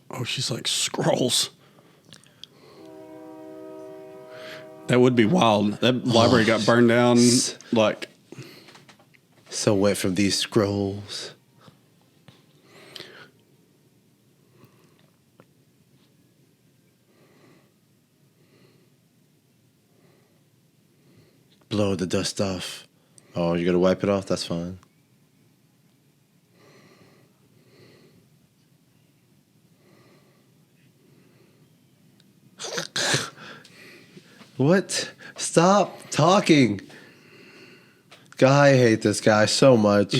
S5: Oh, she's like, scrolls. That would be wild. That library got burned down like
S3: So wet from these scrolls. Blow the dust off. Oh, you gotta wipe it off? That's fine. What? Stop talking. God, I hate this guy so much.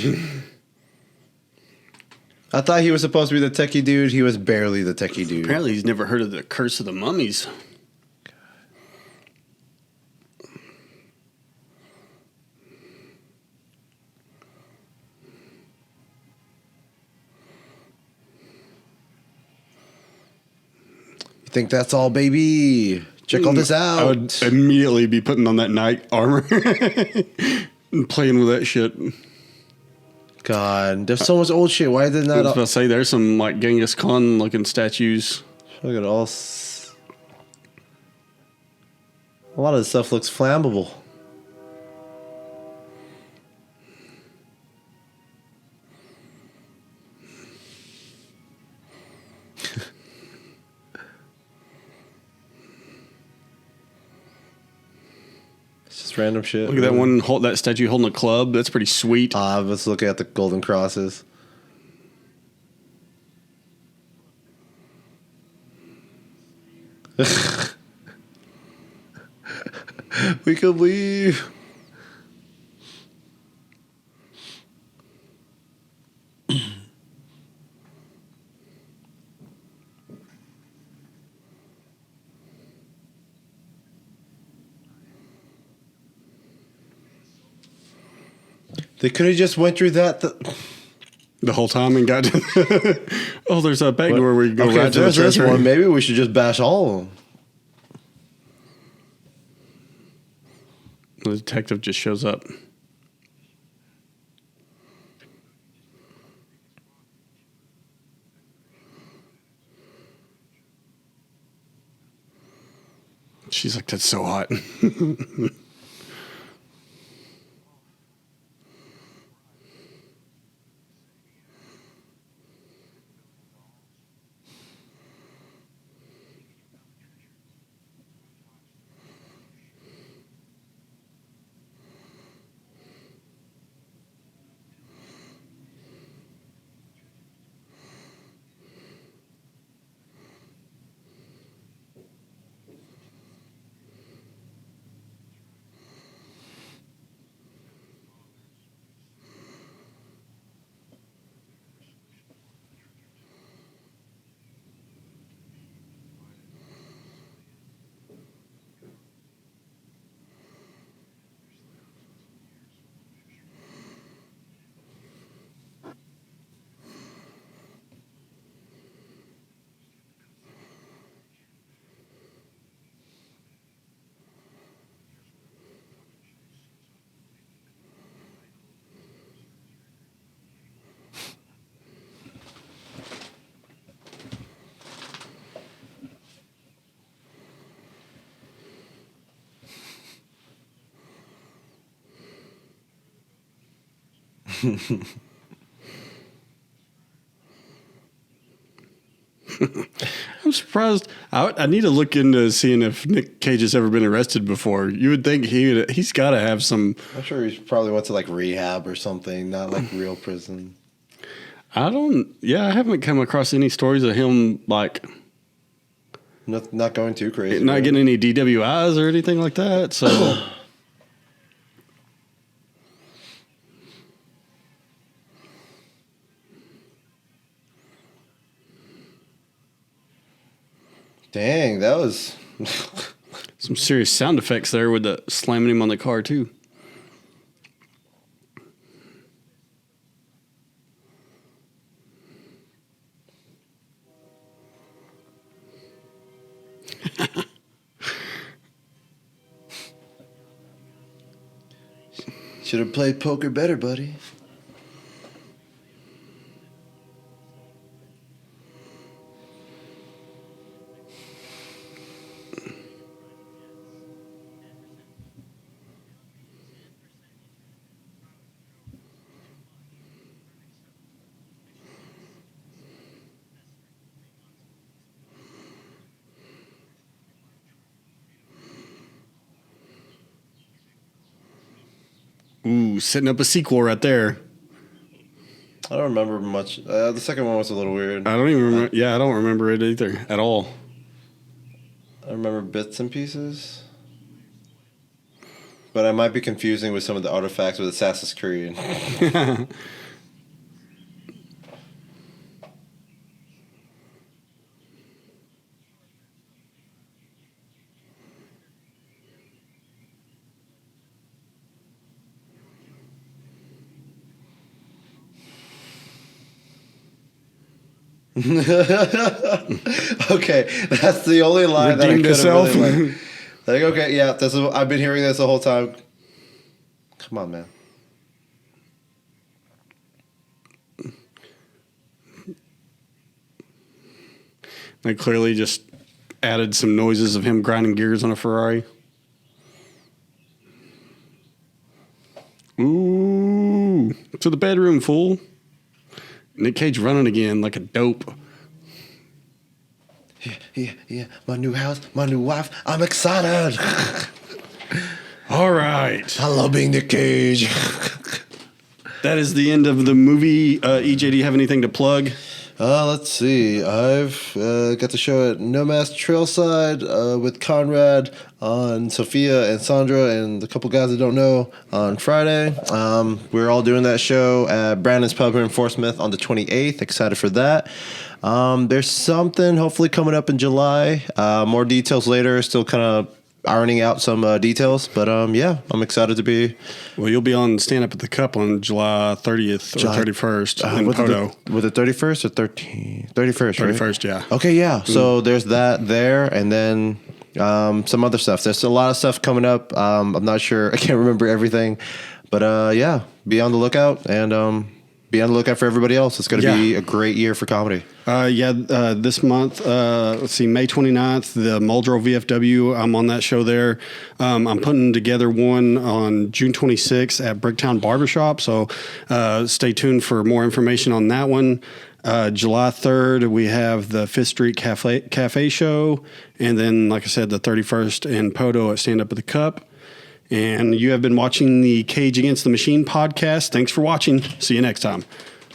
S3: I thought he was supposed to be the techie dude. He was barely the techie dude.
S5: Apparently, he's never heard of the Curse of the Mummies.
S3: You think that's all, baby? Check all this out.
S5: I would immediately be putting on that knight armor and playing with that shit.
S3: God, there's so much old shit. Why did
S5: I was
S3: not?
S5: about to say, there's some like Genghis Khan looking statues.
S3: Look at all. A lot of the stuff looks flammable. It's just random shit.
S5: Look at that one, that statue holding a club. That's pretty sweet.
S3: Let's look at the golden crosses. We could leave. They could have just went through that.
S5: The whole time and got to oh, there's a back door where you go
S3: Okay,
S5: right
S3: if
S5: to the
S3: there's this
S5: treasure.
S3: one, maybe we should just bash all of them.
S5: The detective just shows up. She's like, that's so hot. I'm surprised. I need to look into seeing if Nick Cage has ever been arrested before. You would think he's got to have some.
S3: I'm sure he probably went to like rehab or something, not like real prison.
S5: I haven't come across any stories of him like
S3: Not going too crazy.
S5: not
S3: right?
S5: getting any DWIs or anything like that. So.
S3: Dang, that was.
S5: Some serious sound effects there with the slamming him on the car too.
S3: Should have played poker better, buddy.
S5: Ooh, setting up a sequel right there.
S3: I don't remember much. The second one was a little weird.
S5: I don't even remember. Yeah, I don't remember it either at all.
S3: I remember bits and pieces. But I might be confusing with some of the artifacts with Assassin's Creed. Okay, that's the only line
S5: Redeemed
S3: that I could have
S5: itself.
S3: really like, okay, yeah, I've been hearing this the whole time. Come on, man.
S5: They clearly just added some noises of him grinding gears on a Ferrari. Ooh, to the bedroom, fool. Nick Cage running again like a dope.
S3: Yeah. My new house, my new wife. I'm excited.
S5: All right.
S3: I love being Nick Cage.
S5: That is the end of the movie. EJ, do you have anything to plug?
S3: Let's see. I've got the show at No Mask Trailside with Conrad on Sophia and Sandra and a couple guys I don't know on Friday. We're all doing that show at Brandon's Pub here in Fort Smith on the 28th. Excited for that. There's something hopefully coming up in July. More details later. Still kind of ironing out some details. But yeah, I'm excited to be.
S5: Well, you'll be on Stand Up at the Cup on July 30th or 31st in Poto.
S3: Was it 31st or 13th? 31st, right?
S5: 31st, yeah.
S3: Okay, yeah. So there's that there, and then some other stuff. There's a lot of stuff coming up. I'm not sure. I can't remember everything. But yeah, be on the lookout, and be on the lookout for everybody else. It's going to be a great year for comedy.
S5: This month, let's see, May 29th, the Muldrow VFW. I'm on that show there. I'm putting together one on June 26th at Bricktown Barbershop. So stay tuned for more information on that one. July 3rd, we have the Fifth Street Cafe show. And then, like I said, the 31st in Poto at Stand Up at the Cup. And you have been watching the Cage Against the Machine podcast. Thanks for watching. See you next time.